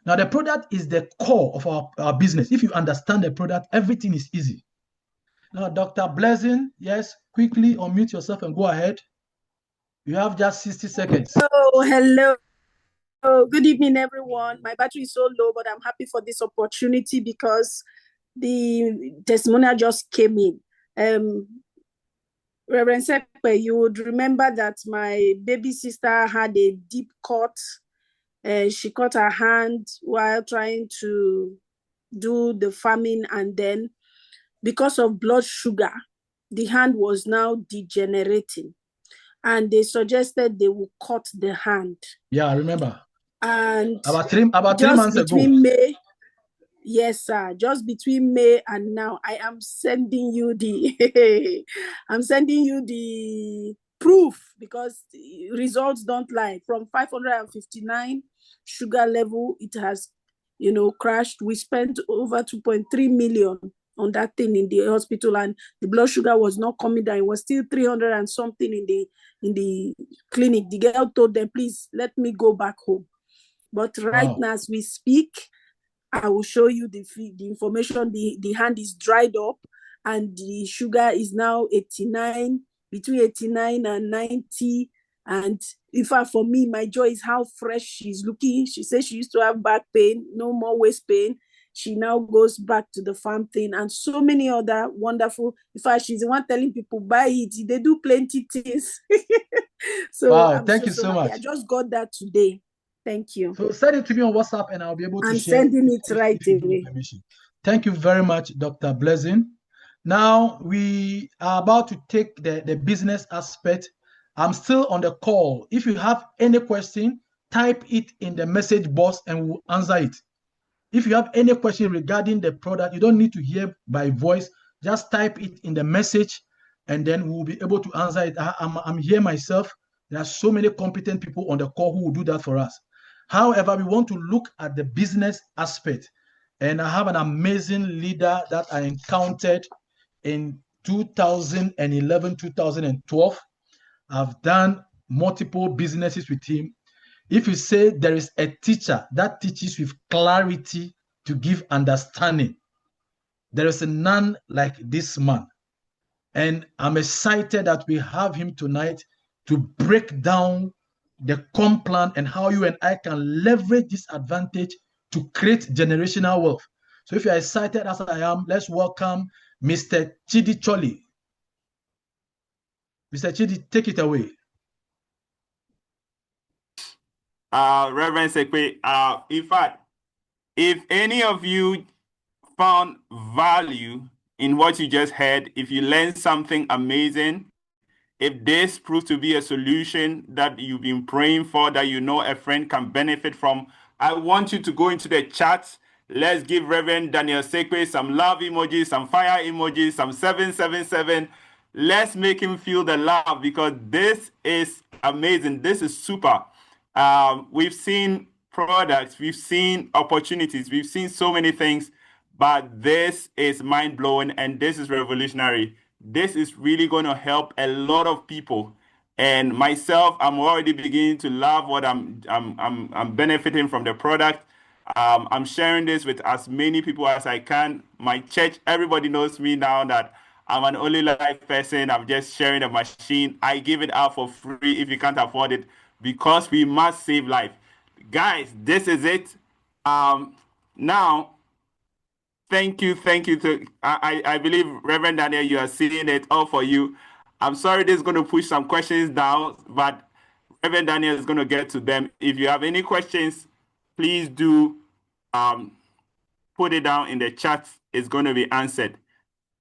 Now, the product is the core of our business. If you understand the product, everything is easy. Now, Dr. Blessing, yes, quickly unmute yourself and go ahead. You have just 60 seconds. Oh, hello. Good evening, everyone. My battery is so low, but I'm happy for this opportunity because the testimonial just came in. Reverend Sepe, you would remember that my baby sister had a deep cut. She cut her hand while trying to do the farming, and then because of blood sugar, the hand was now degenerating. And they suggested they would cut the hand. Yeah, I remember. And about three months ago. Yes, sir. Just between May and now, I am sending you the I'm sending you the proof, because the results don't lie. From 559 sugar level, it has, crashed. We spent over 2.3 million on that thing in the hospital, and the blood sugar was not coming down. It was still 300 and something in the clinic. The girl told them, please let me go back home. But right now, as we speak, I will show you the information. The hand is dried up, and the sugar is now 89, between 89 and 90. And in fact, for me, my joy is how fresh she's looking. She says she used to have back pain, no more waist pain. She now goes back to the farm thing, and so many other wonderful. In fact, she's the one telling people, buy it. They do plenty things. So wow, thank you so much. I just got that today. Thank you. So send it to me on WhatsApp and I'll be able to share. I'm sending it right away. Thank you very much, Dr. Blessing. Now we are about to take the business aspect. I'm still on the call. If you have any question, type it in the message box and we'll answer it. If you have any question regarding the product, you don't need to hear by voice. Just type it in the message and then we'll be able to answer it. I'm here myself. There are so many competent people on the call who will do that for us. However, we want to look at the business aspect. And I have an amazing leader that I encountered in 2011, 2012. I've done multiple businesses with him. If you say there is a teacher that teaches with clarity to give understanding, there is none like this man. And I'm excited that we have him tonight to break down the comp plan and how you and I can leverage this advantage to create generational wealth. So if you're excited as I am, let's welcome Mr. Chidi Choli. Mr. Chidi, take it away. Reverend Sekwe, in fact, if any of you found value in what you just heard, if you learned something amazing, if this proves to be a solution that you've been praying for, that you know a friend can benefit from, I want you to go into the chat. Let's give Reverend Daniel Sekwe some love emojis, some fire emojis, some 777. Let's make him feel the love, because this is amazing. This is super. We've seen products, we've seen opportunities, we've seen so many things, but this is mind-blowing and this is revolutionary. This is really going to help a lot of people. And myself, I'm already beginning to love what I'm benefiting from the product. I'm sharing this with as many people as I can. My church, everybody knows me now that I'm an Olylife person. I'm just sharing the machine. I give it out for free if you can't afford it because we must save life. Guys, this is it. Now, thank you. I believe, Reverend Daniel, you are seeing it all for you. I'm sorry this is going to push some questions down, but Reverend Daniel is going to get to them. If you have any questions, please do put it down in the chat. It's going to be answered.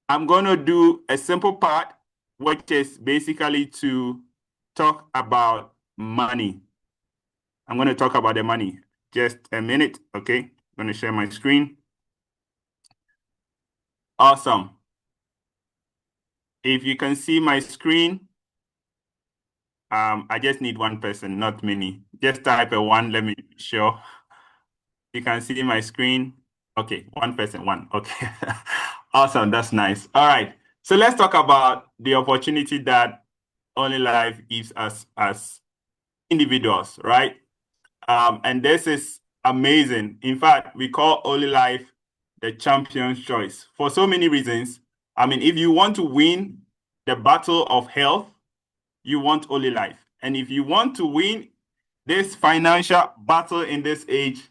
I'm going to do a simple part, which is basically to talk about money. I'm going to talk about the money. Just a minute, okay? I'm going to share my screen. Awesome. If you can see my screen, I just need one person, not many. Just type a one, let me be sure. You can see my screen. Okay, one person, one. Okay. Awesome, that's nice. All right. So let's talk about the opportunity that Olylife gives us as individuals, right? And this is amazing. In fact, we call Olylife the champion's choice for so many reasons. I mean, if you want to win the battle of health, you want Olylife. And if you want to win this financial battle in this age,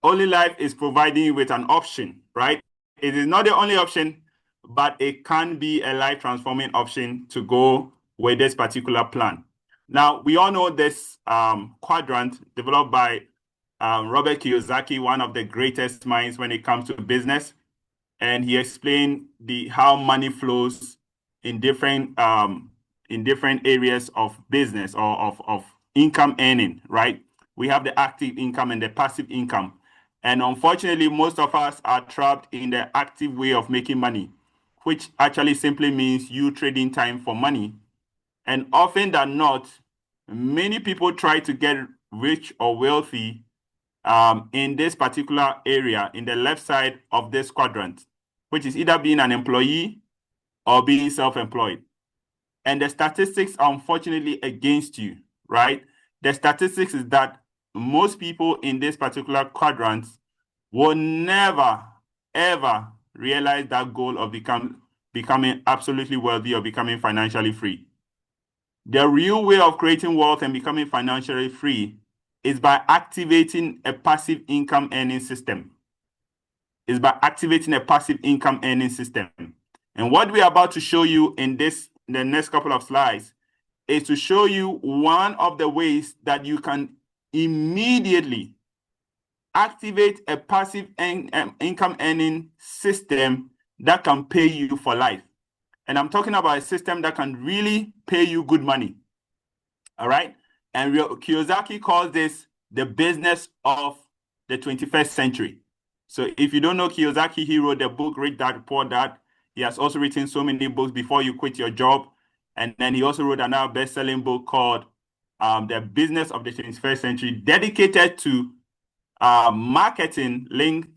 Olylife is providing you with an option, right? It is not the only option, but it can be a life-transforming option to go with this particular plan. Now, we all know this quadrant developed by Robert Kiyosaki, one of the greatest minds when it comes to business. And he explained how money flows in different areas of business or of income earning, right? We have the active income and the passive income. And unfortunately, most of us are trapped in the active way of making money, which actually simply means you trading time for money. And often than not, many people try to get rich or wealthy in this particular area, in the left side of this quadrant, which is either being an employee or being self-employed. And the statistics are unfortunately against you, right? The statistics is that most people in this particular quadrant will never, ever realize that goal of becoming absolutely wealthy or becoming financially free. The real way of creating wealth and becoming financially free is by activating a passive income earning system. And what we're about to show you in the next couple of slides is to show you one of the ways that you can immediately activate a passive income earning system that can pay you for life. And I'm talking about a system that can really pay you good money. All right. And Kiyosaki calls this the business of the 21st century. So if you don't know Kiyosaki, he wrote the book, Rich Dad, Poor Dad. He has also written so many books, Before You Quit Your Job. And then he also wrote another best-selling book called The Business of the 21st Century, dedicated to marketing linked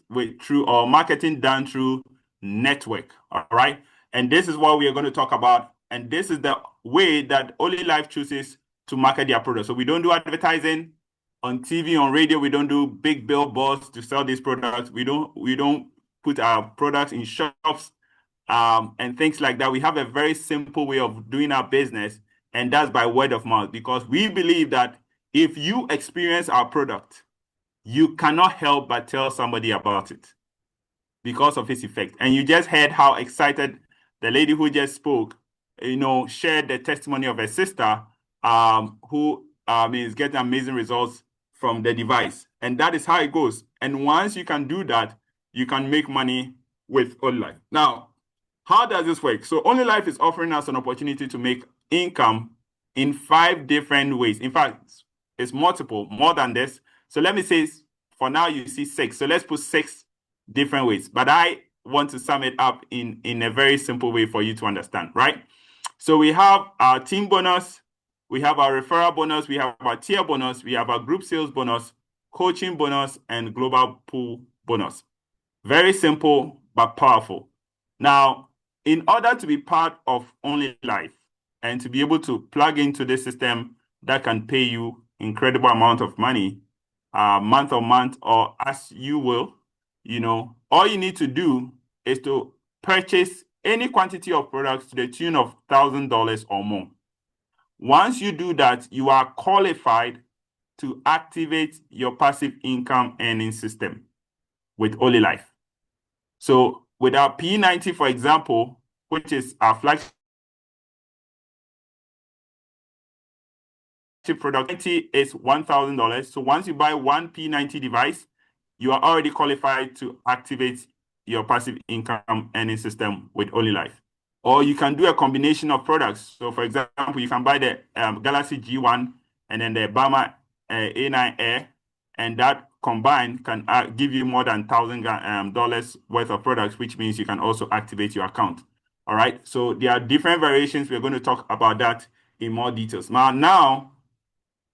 or marketing done through network. All right. And this is what we are going to talk about. And this is the way that Olylife chooses to market their product. So we don't do advertising on TV, on radio. We don't do big billboards to sell these products. We don't put our products in shops and things like that. We have a very simple way of doing our business, and that's by word of mouth, because we believe that if you experience our product, you cannot help but tell somebody about it because of its effect. And you just heard how excited the lady who just spoke, shared the testimony of her sister who is getting amazing results from the device. And that is how it goes. And once you can do that, you can make money with Olylife. Now, how does this work? So Olylife is offering us an opportunity to make income in 5 different ways. In fact, it's multiple, more than this. So let me say, for now, you see 6. So let's put 6 different ways. But I want to sum it up in a very simple way for you to understand, right? So we have our team bonus, we have our referral bonus, we have our tier bonus, we have our group sales bonus, coaching bonus, and global pool bonus. Very simple, but powerful. Now, in order to be part of Olylife and to be able to plug into this system that can pay you incredible amount of money, month on month, or as you will, all you need to do is to purchase any quantity of products to the tune of $1,000 or more. Once you do that, you are qualified to activate your passive income earning system with Olylife. So with our P90, for example, which is our flagship product, is $1,000. So once you buy one P90 device, you are already qualified to activate your passive income earning system with Olylife. Or you can do a combination of products. So for example, you can buy the Galaxy G1 and then the Bama A9 Air, and that combined can give you more than $1,000 worth of products, which means you can also activate your account. All right. So there are different variations. We're going to talk about that in more details. Now,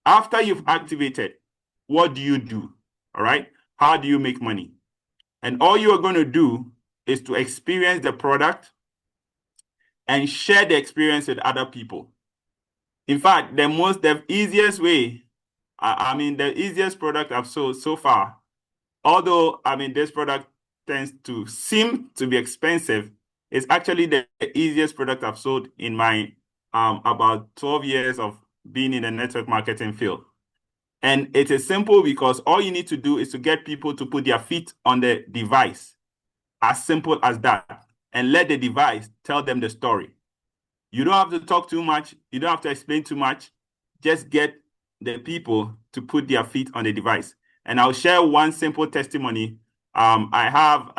after you've activated, what do you do? All right. How do you make money? And all you are going to do is to experience the product and share the experience with other people. In fact, the easiest way, the easiest product I've sold so far, although, this product tends to seem to be expensive, is actually the easiest product I've sold in my about 12 years of being in the network marketing field. And it is simple because all you need to do is to get people to put their feet on the device. As simple as that. And let the device tell them the story. You don't have to talk too much. You don't have to explain too much. Just get the people to put their feet on the device. And I'll share one simple testimony. I have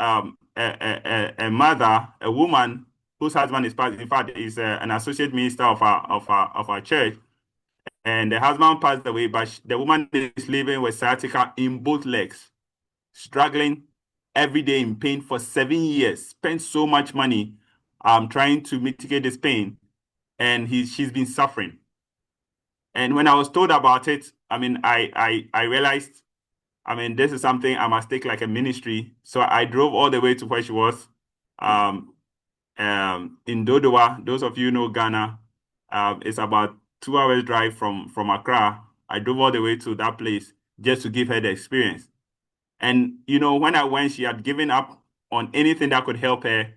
a mother, a woman whose husband is an associate minister of our church. And the husband passed away, but the woman is living with sciatica in both legs, struggling every day in pain for 7 years, spent so much money trying to mitigate this pain, and she's been suffering. And when I was told about it, I realized, this is something I must take like a ministry. So I drove all the way to where she was in Dodowa. Those of you know Ghana, it's about 2 hours drive from Accra. I drove all the way to that place just to give her the experience. And, when I went, she had given up on anything that could help her.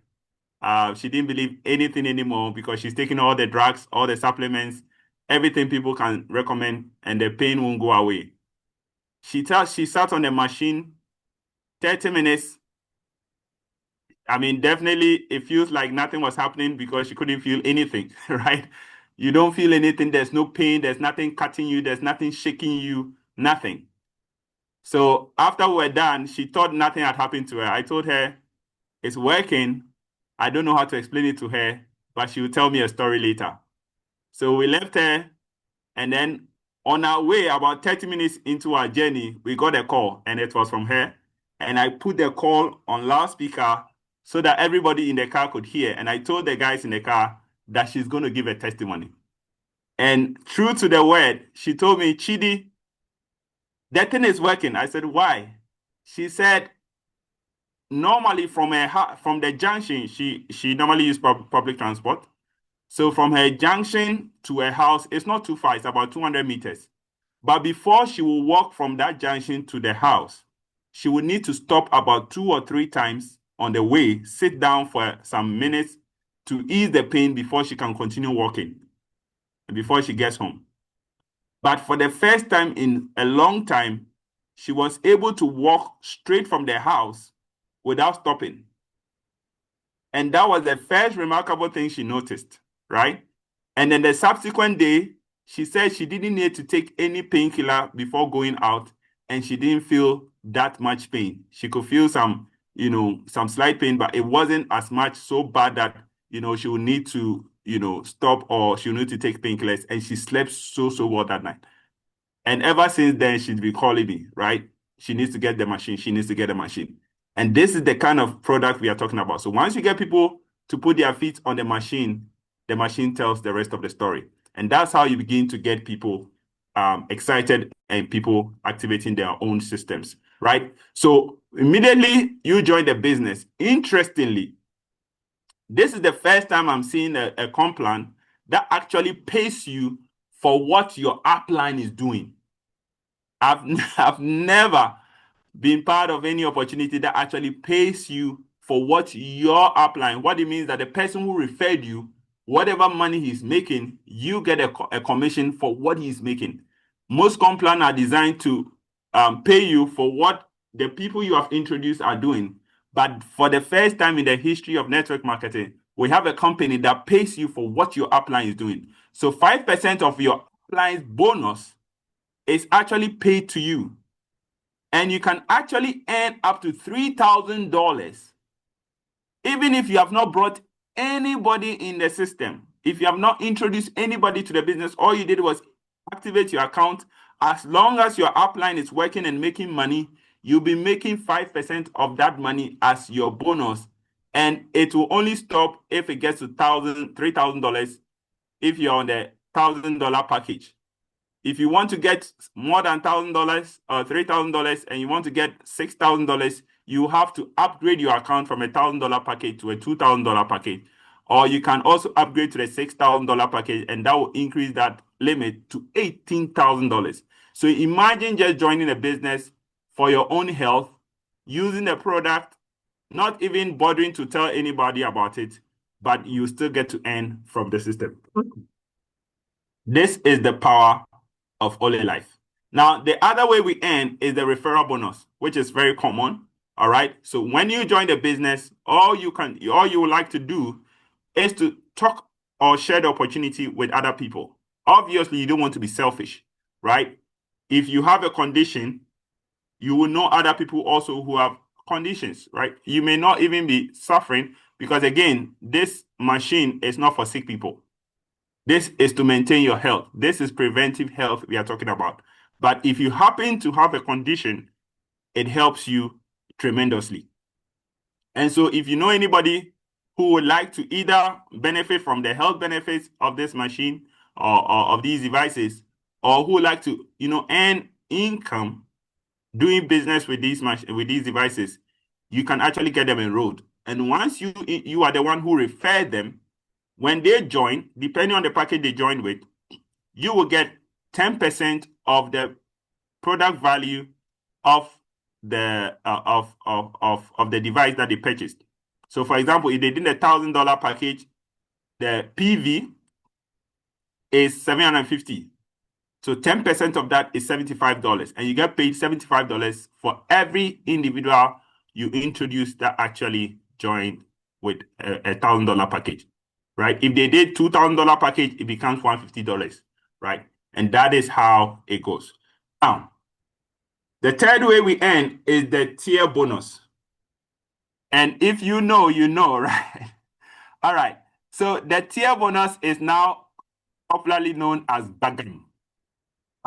She didn't believe anything anymore because she's taking all the drugs, all the supplements, everything people can recommend, and the pain won't go away. She sat on the machine 30 minutes. Definitely it feels like nothing was happening because she couldn't feel anything, right? You don't feel anything. There's no pain. There's nothing cutting you. There's nothing shaking you, nothing. So after we're done, she thought nothing had happened to her. I told her, it's working. I don't know how to explain it to her, but she will tell me a story later. So we left her, and then on our way, about 30 minutes into our journey, we got a call, and it was from her. And I put the call on loudspeaker so that everybody in the car could hear. And I told the guys in the car that she's going to give a testimony. And true to the word, she told me, Chidi, that thing is working. I said, why? She said, normally from the junction, she normally uses public transport. So from her junction to her house, it's not too far. It's about 200 meters. But before she will walk from that junction to the house, she will need to stop about 2 or 3 times on the way, sit down for some minutes to ease the pain before she can continue walking, before she gets home. But for the first time in a long time, she was able to walk straight from the house without stopping. And that was the first remarkable thing she noticed, right? And then the subsequent day, she said she didn't need to take any painkiller before going out, and she didn't feel that much pain. She could feel some slight pain, but it wasn't as much so bad that, she would need to, stop, or she would need to take painkillers. And she slept so well that night. And ever since then, she's been calling me, right? She needs to get the machine. She needs to get the machine. And this is the kind of product we are talking about. So once you get people to put their feet on the machine tells the rest of the story. And that's how you begin to get people excited and people activating their own systems, right? So immediately you join the business. Interestingly, this is the first time I'm seeing a comp plan that actually pays you for what your upline is doing. I've never been part of any opportunity that actually pays you for what your upline. What it means that the person who referred you, whatever money he's making, you get a commission for what he's making. Most comp plans are designed to pay you for what the people you have introduced are doing. But for the first time in the history of network marketing, we have a company that pays you for what your upline is doing. So 5% of your upline's bonus is actually paid to you. And you can actually earn up to $3,000 even if you have not brought anybody in the system. If you have not introduced anybody to the business, all you did was activate your account. As long as your upline is working and making money, you'll be making 5% of that money as your bonus. And it will only stop if it gets to $3,000 if you're on the $1,000 package. If you want to get more than $1,000 or $3,000 and you want to get $6,000, you have to upgrade your account from a $1,000 package to a $2,000 package. Or you can also upgrade to the $6,000 package, and that will increase that limit to $18,000. So imagine just joining a business for your own health, using the product, not even bothering to tell anybody about it, but you still get to earn from the system. This is the power of Olylife. Now, the other way we earn is the referral bonus, which is very common. All right. So when you join the business, all you would like to do is to talk or share the opportunity with other people. Obviously, you don't want to be selfish, right? If you have a condition, you will know other people also who have conditions, right? You may not even be suffering because, again, this machine is not for sick people. This is to maintain your health. This is preventive health we are talking about. But if you happen to have a condition, it helps you tremendously. And so if you know anybody who would like to either benefit from the health benefits of this machine or of these devices, or who would like to, earn income doing business with these devices, you can actually get them enrolled. And once you are the one who referred them, when they join, depending on the package they join with, you will get 10% of the product value of the of the device that they purchased. So, for example, if they did a $1,000 package, the PV is $750. So 10% of that is $75, and you get paid $75 for every individual you introduce that actually joined with a $1,000 package. Right? If they did $2,000 package, it becomes $150, right? And that is how it goes. Now, the third way we earn is the tier bonus. And if you know, you know, right? All right. So the tier bonus is now popularly known as Bagam.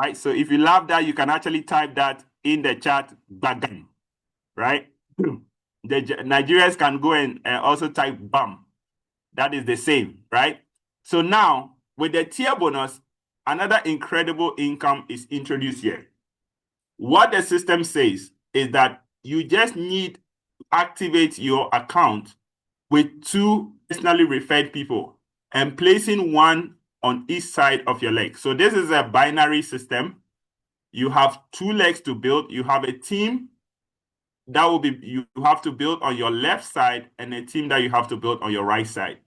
Right? So if you love that, you can actually type that in the chat, Bagam. Right? The Nigerians can go and also type BAM. That is the same, right? So now, with the tier bonus, another incredible income is introduced here. What the system says is that you just need to activate your account with 2 personally referred people and placing one on each side of your leg. So this is a binary system. You have 2 legs to build. You have a team that you have to build on your left side and a team that you have to build on your right side.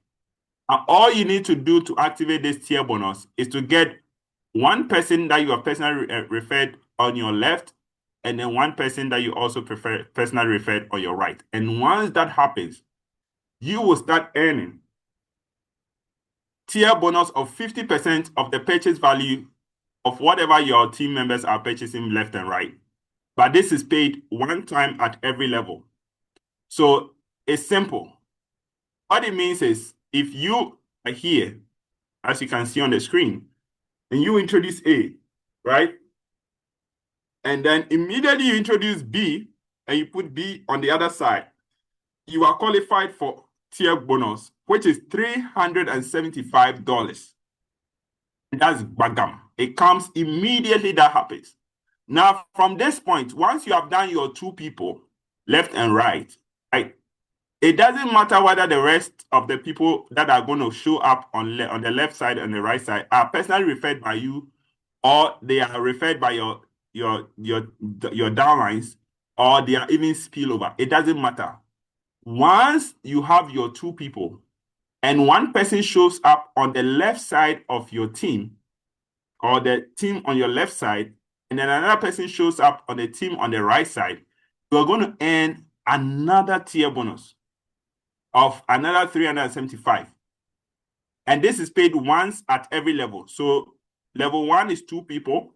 And all you need to do to activate this tier bonus is to get one person that you have personally referred on your left, and then one person that you also personally referred on your right. And once that happens, you will start earning tier bonus of 50% of the purchase value of whatever your team members are purchasing left and right. But this is paid one time at every level. So it's simple. What it means is if you are here, as you can see on the screen, and you introduce A, right? And then immediately you introduce B and you put B on the other side, you are qualified for tier bonus, which is $375. That's Bagam. It comes immediately that happens. Now, from this point, once you have done your 2 people, left and right, it doesn't matter whether the rest of the people that are going to show up on the left side and the right side are personally referred by you, or they are referred by your downlines, or they are even spillover. It doesn't matter. once you have your 2 people and one person shows up on the left side of your team, or the team on your left side, and then another person shows up on the team on the right side, you're going to earn another tier bonus of another 375. And this is paid once at every level. So level 1 is 2 people.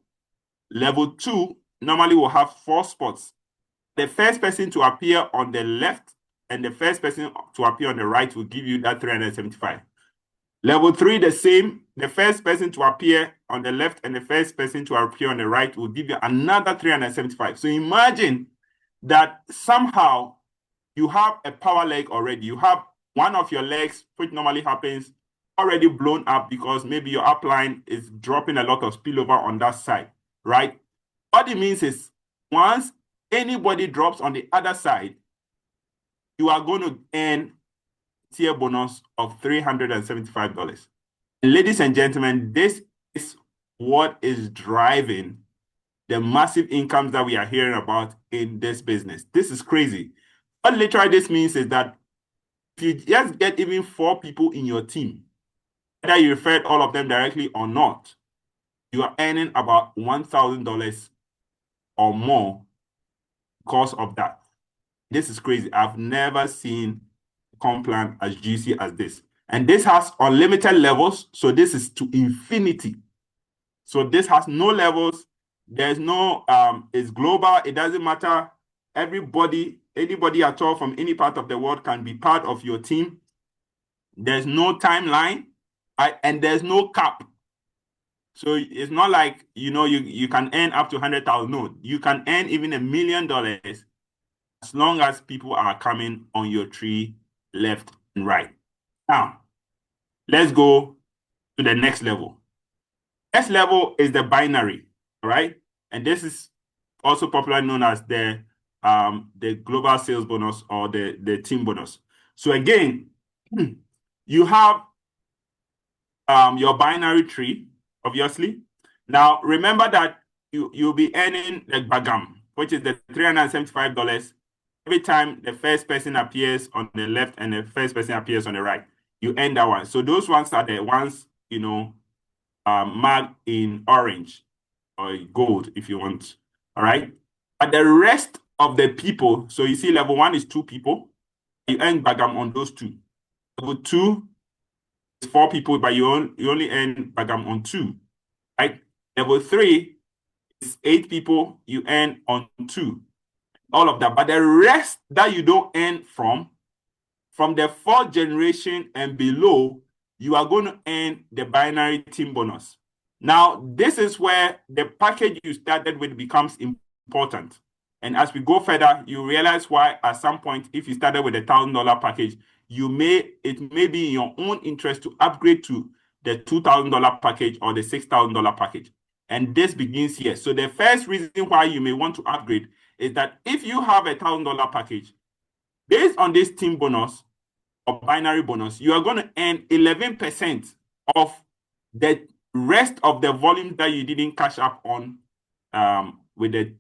Level 2 normally will have 4 spots. The first person to appear on the left and the first person to appear on the right will give you that 375. Level 3, the same. The first person to appear on the left and the first person to appear on the right will give you another 375. So imagine that somehow you have a power leg already. You have one of your legs, which normally happens, already blown up because maybe your upline is dropping a lot of spillover on that side, right? What it means is once anybody drops on the other side, you are going to earn tier bonus of $375. Ladies and gentlemen, this is what is driving the massive incomes that we are hearing about in this business. This is crazy. What literally this means is that if you just get even 4 people in your team, whether you referred all of them directly or not, you are earning about $1,000 or more because of that. This is crazy. I've never seen a comp plan as juicy as this. And this has unlimited levels. So this is to infinity. So this has no levels. There's no, it's global. It doesn't matter. Everybody, anybody at all from any part of the world can be part of your team. There's no timeline, and there's no cap. So it's not like, you can earn up to 100,000. No, you can earn even $1 million as long as people are coming on your tree left and right. Now, let's go to the next level. Next level is the binary, all right? And this is also popularly known as the global sales bonus or the team bonus. So again, you have your binary tree, obviously. Now, remember that you'll be earning the bagam, which is the $375 every time the first person appears on the left and the first person appears on the right. You earn that one. So those ones are the ones, marked in orange or gold if you want. All right. But the rest of the people, so you see level 1 is 2 people. You earn bagam on those 2. Level 2 is 4 people, but you only earn bagam on 2. Right? Level 3 is 8 people, you earn on 2. All of that. But the rest that you don't earn from the 4th generation and below, you are going to earn the binary team bonus. Now, this is where the package you started with becomes important. And as we go further, you realize why at some point, if you started with a $1,000 package, it may be in your own interest to upgrade to the $2,000 package or the $6,000 package. And this begins here. So the first reason why you may want to upgrade is that if you have a $1,000 package, based on this team bonus or binary bonus, you are going to earn 11% of the rest of the volume that you didn't cash up on with the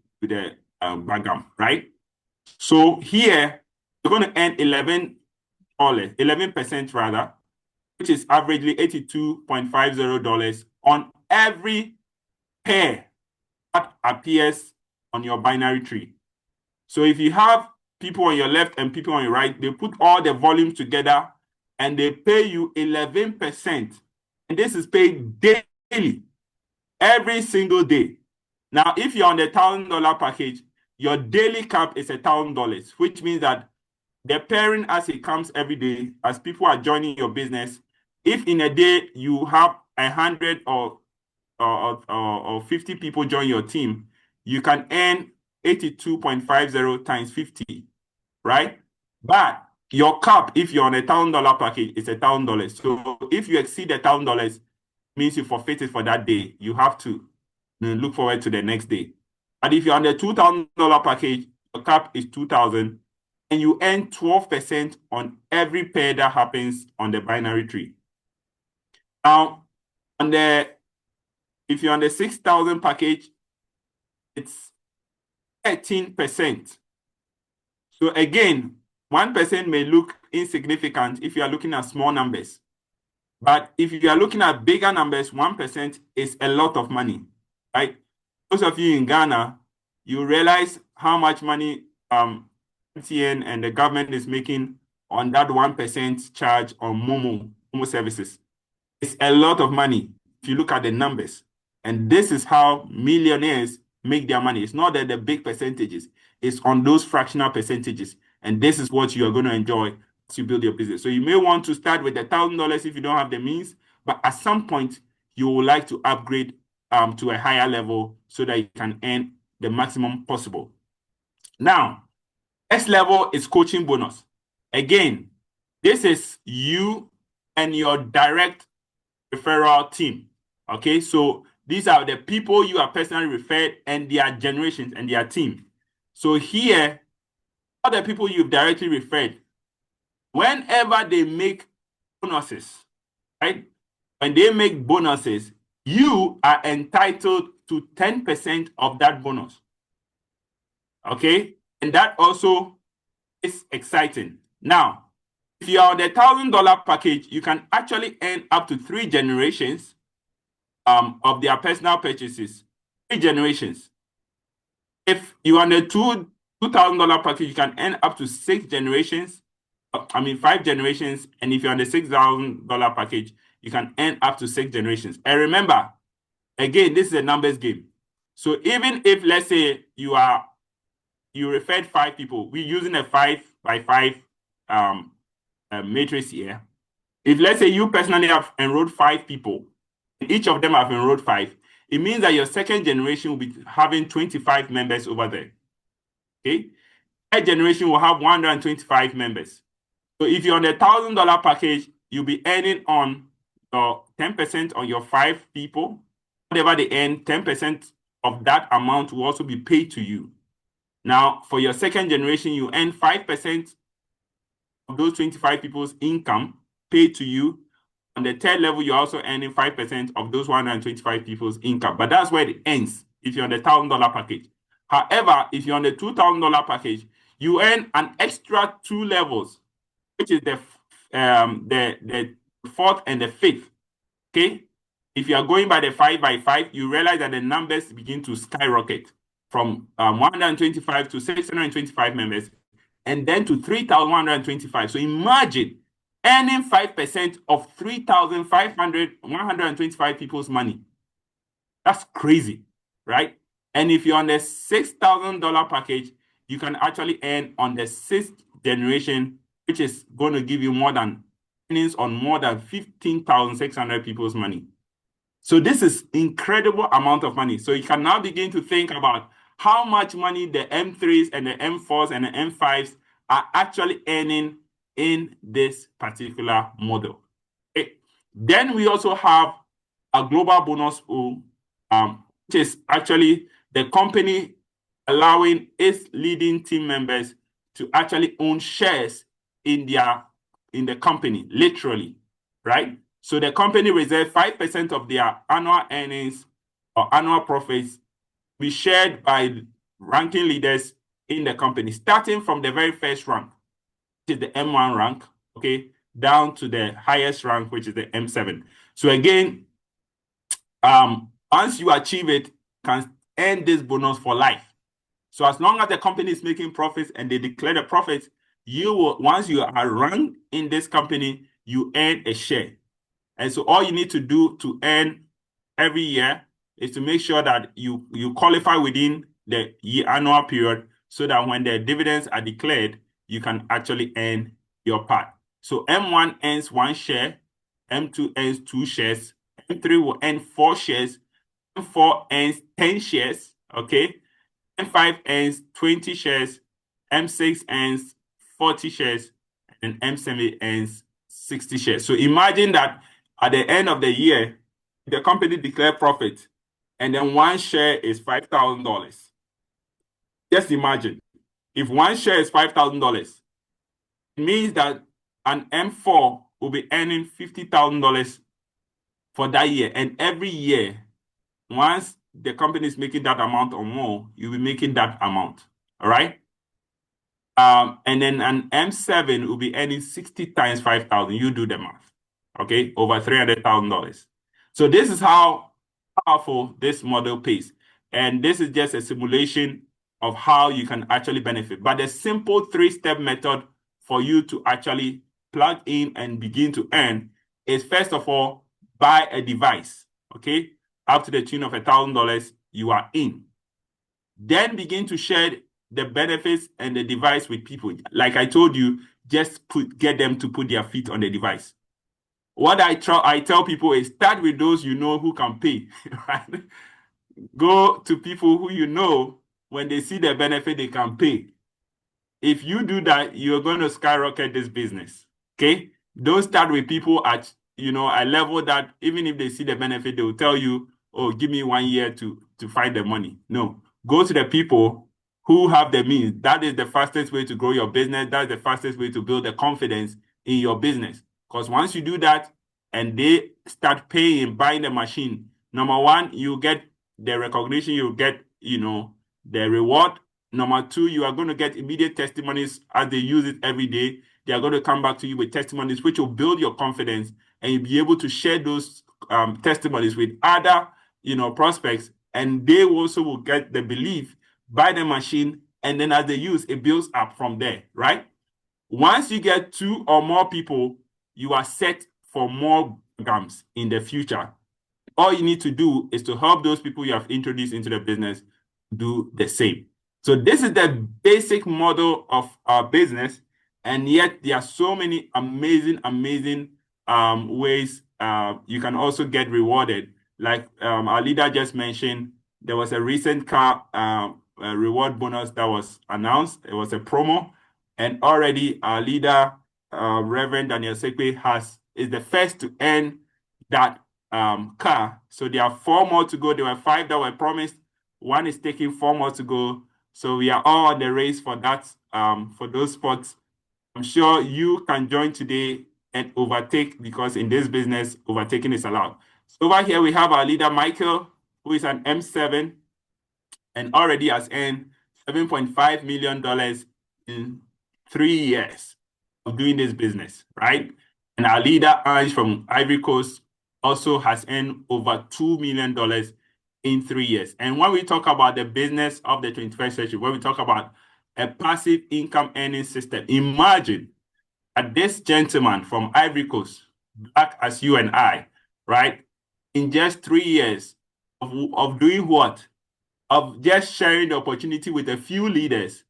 bagam, right? So here you're going to earn 11% rather, which is averagely $82.50 on every pair that appears on your binary tree. So if you have people on your left and people on your right, they put all the volumes together and they pay you 11%. And this is paid daily, every single day. Now, if you're on the $1,000 package, your daily cap is $1,000, which means that the pairing as it comes every day, as people are joining your business, if in a day you have 100 or 50 people join your team, you can earn 82.50 times 50, right? But your cap, if you're on a $1,000 package, is $1,000. So if you exceed $1,000, means you forfeit it for that day. You have to look forward to the next day. But if you're on the $2,000 package, your cap is $2,000, and you earn 12% on every pair that happens on the binary tree. Now, if you're on the 6,000 package, it's 13%. So again, 1% may look insignificant if you are looking at small numbers. But if you are looking at bigger numbers, 1% is a lot of money, right? Those of you in Ghana, you realize how much money MTN and the government is making on that 1% charge on Momo services. It's a lot of money if you look at the numbers. And this is how millionaires make their money. It's not that the big percentages, it's on those fractional percentages. And this is what you are going to enjoy as you build your business. So you may want to start with $1,000 if you don't have the means, but at some point you would like to upgrade to a higher level so that you can earn the maximum possible. Now, next level is coaching bonus. Again, this is you and your direct referral team. Okay, so these are the people you are personally referred and their generations and their team. So here, all the people you've directly referred, whenever they make bonuses, right? When they make bonuses, you are entitled to 10% of that bonus. Okay, and that also is exciting. Now, if you are on the $1,000 package, you can actually earn up to 3 generations of their personal purchases. 3 generations. If you are on the $2,000 package, you can earn up to 6 generations. 5 generations. And if you're on the $6,000 package, you can earn up to 6 generations. And remember, again, this is a numbers game. So even if, let's say, you referred 5 people, we're using a 5 by 5 matrix here. If, let's say, you personally have enrolled 5 people, each of them have enrolled 5, it means that your second generation will be having 25 members over there. Okay? Third generation will have 125 members. So if you're on the $1,000 package, you'll be earning on your 10% on your 5 people. Whatever they earn, 10% of that amount will also be paid to you. Now, for your second generation, you earn 5% of those 25 people's income paid to you. On the third level, you're also earning 5% of those 125 people's income. But that's where it ends if you're on the $1,000 package. However, if you're on the $2,000 package, you earn an extra 2 levels, which is the 4th and the 5th. Okay? If you are going by the 5 by 5, you realize that the numbers begin to skyrocket from 125 to 625 members, and then to 3,125. So imagine earning 5% of 3,125 people's money. That's crazy, right? And if you're on the $6,000 package, you can actually earn on the 6th generation, which is going to give you earnings on more than 15,600 people's money. So this is incredible amount of money. So you can now begin to think about how much money the M3s and the M4s and the M5s are actually earning in this particular model. Okay. Then we also have a global bonus pool, which is actually the company allowing its leading team members to actually own shares in the company, literally, right? So the company reserves 5% of their annual earnings or annual profits to be shared by ranking leaders in the company, starting from the very first rank, which is the M1 rank, okay, down to the highest rank, which is the M7. So again, once you achieve it, you can earn this bonus for life. So as long as the company is making profits and they declare the profits, you will, once you are ranked in this company, you earn a share. And so all you need to do to earn every year is to make sure that you qualify within the annual period so that when the dividends are declared, you can actually earn your part. So M1 earns 1 share, M2 earns 2 shares, M3 will earn 4 shares, M4 earns 10 shares, okay? M5 earns 20 shares, M6 earns 40 shares, and M7 earns 60 shares. So imagine that at the end of the year, the company declares profit, and then 1 share is $5,000. Just imagine, if 1 share is $5,000, it means that an M4 will be earning $50,000 for that year. And every year, once the company is making that amount or more, you'll be making that amount. All right? And then an M7 will be earning 60 times 5,000. You do the math. Okay, over $300,000. So this is how powerful this model pays. And this is just a simulation of how you can actually benefit. But the simple 3-step method for you to actually plug in and begin to earn is, first of all, buy a device. Okay, up to the tune of $1,000, you are in. Then begin to share the benefits and the device with people. Like I told you, just get them to put their feet on the device. What I tell people is, start with those you know who can pay, right? Go to people who you know, when they see the benefit, they can pay. If you do that, you're going to skyrocket this business. Okay? Don't start with people at a level that even if they see the benefit, they will tell you, oh, give me 1 year to find the money. No. Go to the people who have the means. That is the fastest way to grow your business. That's the fastest way to build the confidence in your business. Because once you do that and they start paying, buying the machine, number one, you get the recognition, you get, the reward. Number two, you are going to get immediate testimonies as they use it every day. They are going to come back to you with testimonies, which will build your confidence, and you'll be able to share those testimonies with other, prospects, and they also will get the belief, buy the machine, and then as they use, it builds up from there, right? Once you get 2 or more people, you are set for more programs in the future. All you need to do is to help those people you have introduced into the business do the same. So this is the basic model of our business, and yet there are so many amazing ways you can also get rewarded. Like our leader just mentioned, there was a recent car reward bonus that was announced. It was a promo, and already our leader, Reverend Daniel Sekwe, is the first to earn that car. So there are 4 more to go. There were 5 that were promised. 1 is taking, 4 more to go. So we are all on the race for that, for those spots. I'm sure you can join today and overtake, because in this business, overtaking is allowed. So over here, we have our leader, Michael, who is an M7 and already has earned $7.5 million in 3 years of doing this business, right? And our leader, Ange from Ivory Coast, also has earned over $2 million in 3 years. And when we talk about the business of the 21st century, when we talk about a passive income earning system, imagine that this gentleman from Ivory Coast, black as you and I, right, in just 3 years of doing what? Of just sharing the opportunity with a few leaders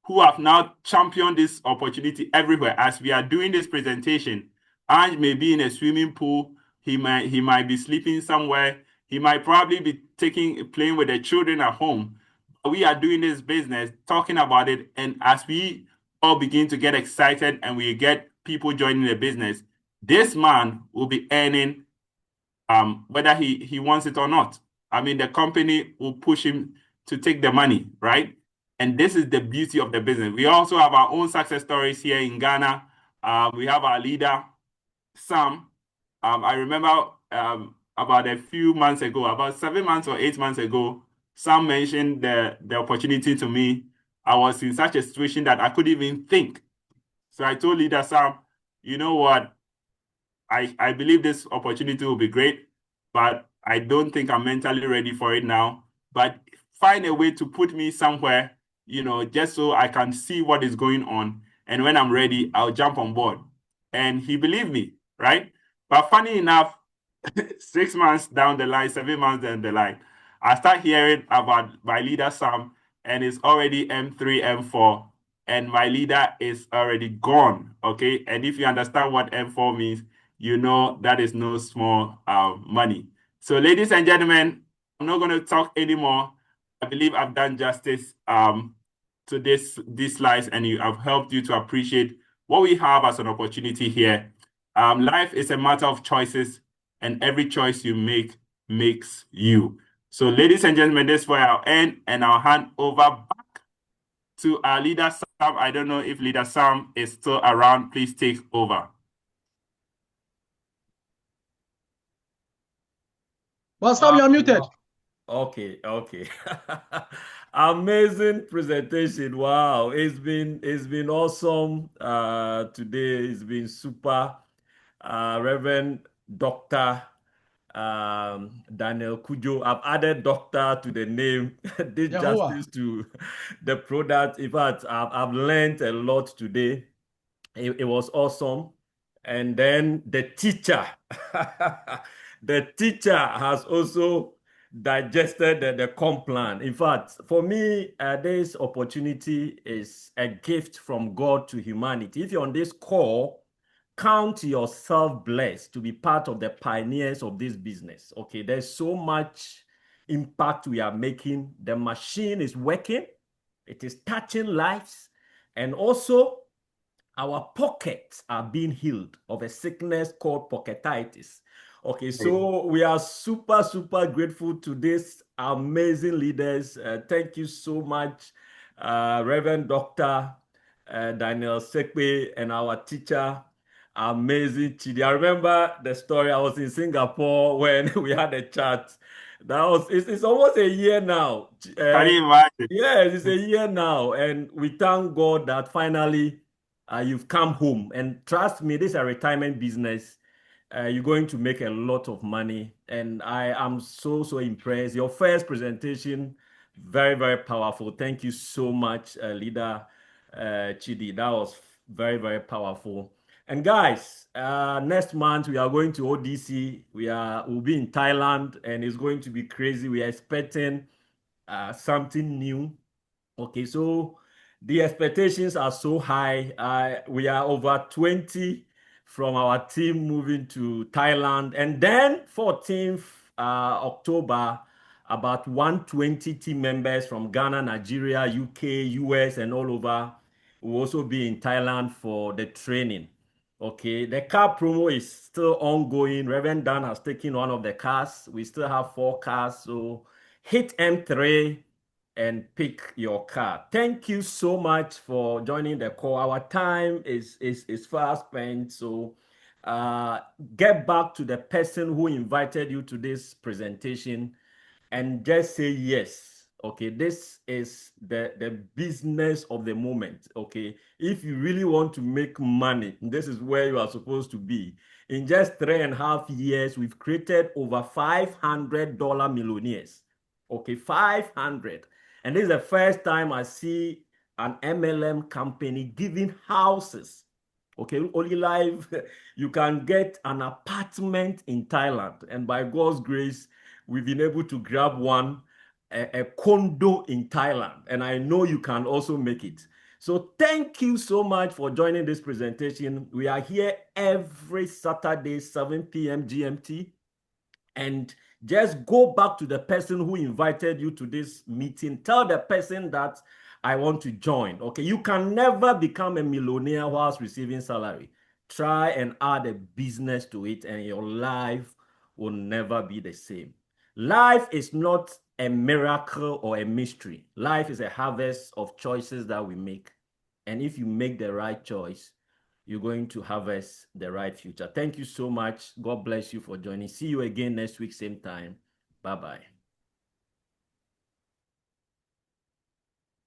who have now championed this opportunity everywhere. As we are doing this presentation, Ange may be in a swimming pool. He might be sleeping somewhere. He might probably be playing with the children at home. We are doing this business, talking about it, and as we all begin to get excited and we get people joining the business, this man will be earning whether he wants it or not. I mean, the company will push him to take the money, right? And this is the beauty of the business. We also have our own success stories here in Ghana. We have our leader, Sam. I remember about a few months ago, about 7 months or 8 months ago, Sam mentioned the opportunity to me. I was in such a situation that I couldn't even think. So I told leader Sam, you know what? I believe this opportunity will be great, but I don't think I'm mentally ready for it now. But find a way to put me somewhere, just so I can see what is going on. And when I'm ready, I'll jump on board. And he believed me, right? But funny enough, 6 months down the line, 7 months down the line, I start hearing about my leader, Sam, and it's already M3, M4, and my leader is already gone, okay? And if you understand what M4 means, you know that is no small money. So ladies and gentlemen, I'm not going to talk anymore. I believe I've done justice to these slides, and I've helped you to appreciate what we have as an opportunity here. Life is a matter of choices, and every choice you make makes you. So ladies and gentlemen, this is where I'll end, and I'll hand over back to our leader, Sam. I don't know if leader Sam is still around. Please take over. Well, Sam, you're muted. Okay, okay. Amazing presentation. Wow, it's been awesome. Today it's been super. Reverend Doctor Daniel Kujo. I've added doctor to the name. Did Yahuwah. justice to the product. In fact, I've learned a lot today. It was awesome. And then the teacher, the teacher has also digested the comp plan. In fact, for me, this opportunity is a gift from God to humanity. If you're on this call, count yourself blessed to be part of the pioneers of this business. Okay, there's so much impact we are making. The machine is working, it is touching lives, and also our pockets are being healed of a sickness called pocketitis. Okay, so we are super, super grateful to these amazing leaders. Thank you so much, Reverend Dr. Daniel Sekwe, and our teacher, amazing Chidi. I remember the story. I was in Singapore when we had a chat. It's almost a year now. Can you imagine? Yes, it's a year now, and we thank God that finally you've come home. And trust me, this is a retirement business. You're going to make a lot of money, and I am so, so impressed. Your first presentation, very, very powerful. Thank you so much, leader Chidi. That was very, very powerful. And guys, next month we are going to ODC. We'll be in Thailand, and it's going to be crazy. We are expecting something new. Okay, so the expectations are so high. We are over 20 from our team moving to Thailand, and then 14th October, about 120 team members from Ghana, Nigeria, UK, US, and all over will also be in Thailand for the training. Okay, the car promo is still ongoing. Reverend Dan has taken one of the cars. We still have 4 cars, so hit M3 and pick your car. Thank you so much for joining the call. Our time is far spent, so get back to the person who invited you to this presentation and just say yes. Okay, this is the business of the moment. Okay, if you really want to make money, this is where you are supposed to be. In just 3.5 years, we've created over $500 millionaires. Okay, 500. And this is the first time I see an MLM company giving houses. Okay, Olylife, you can get an apartment in Thailand. And by God's grace, we've been able to grab one, a condo in Thailand. And I know you can also make it. So thank you so much for joining this presentation. We are here every Saturday, 7 p.m. GMT. And just go back to the person who invited you to this meeting. Tell the person that I want to join. Okay, you can never become a millionaire whilst receiving salary. Try and add a business to it, and your life will never be the same. Life is not a miracle or a mystery. Life is a harvest of choices that we make. And if you make the right choice, you're going to harvest the right future. Thank you so much. God bless you for joining. See you again next week, same time. Bye-bye.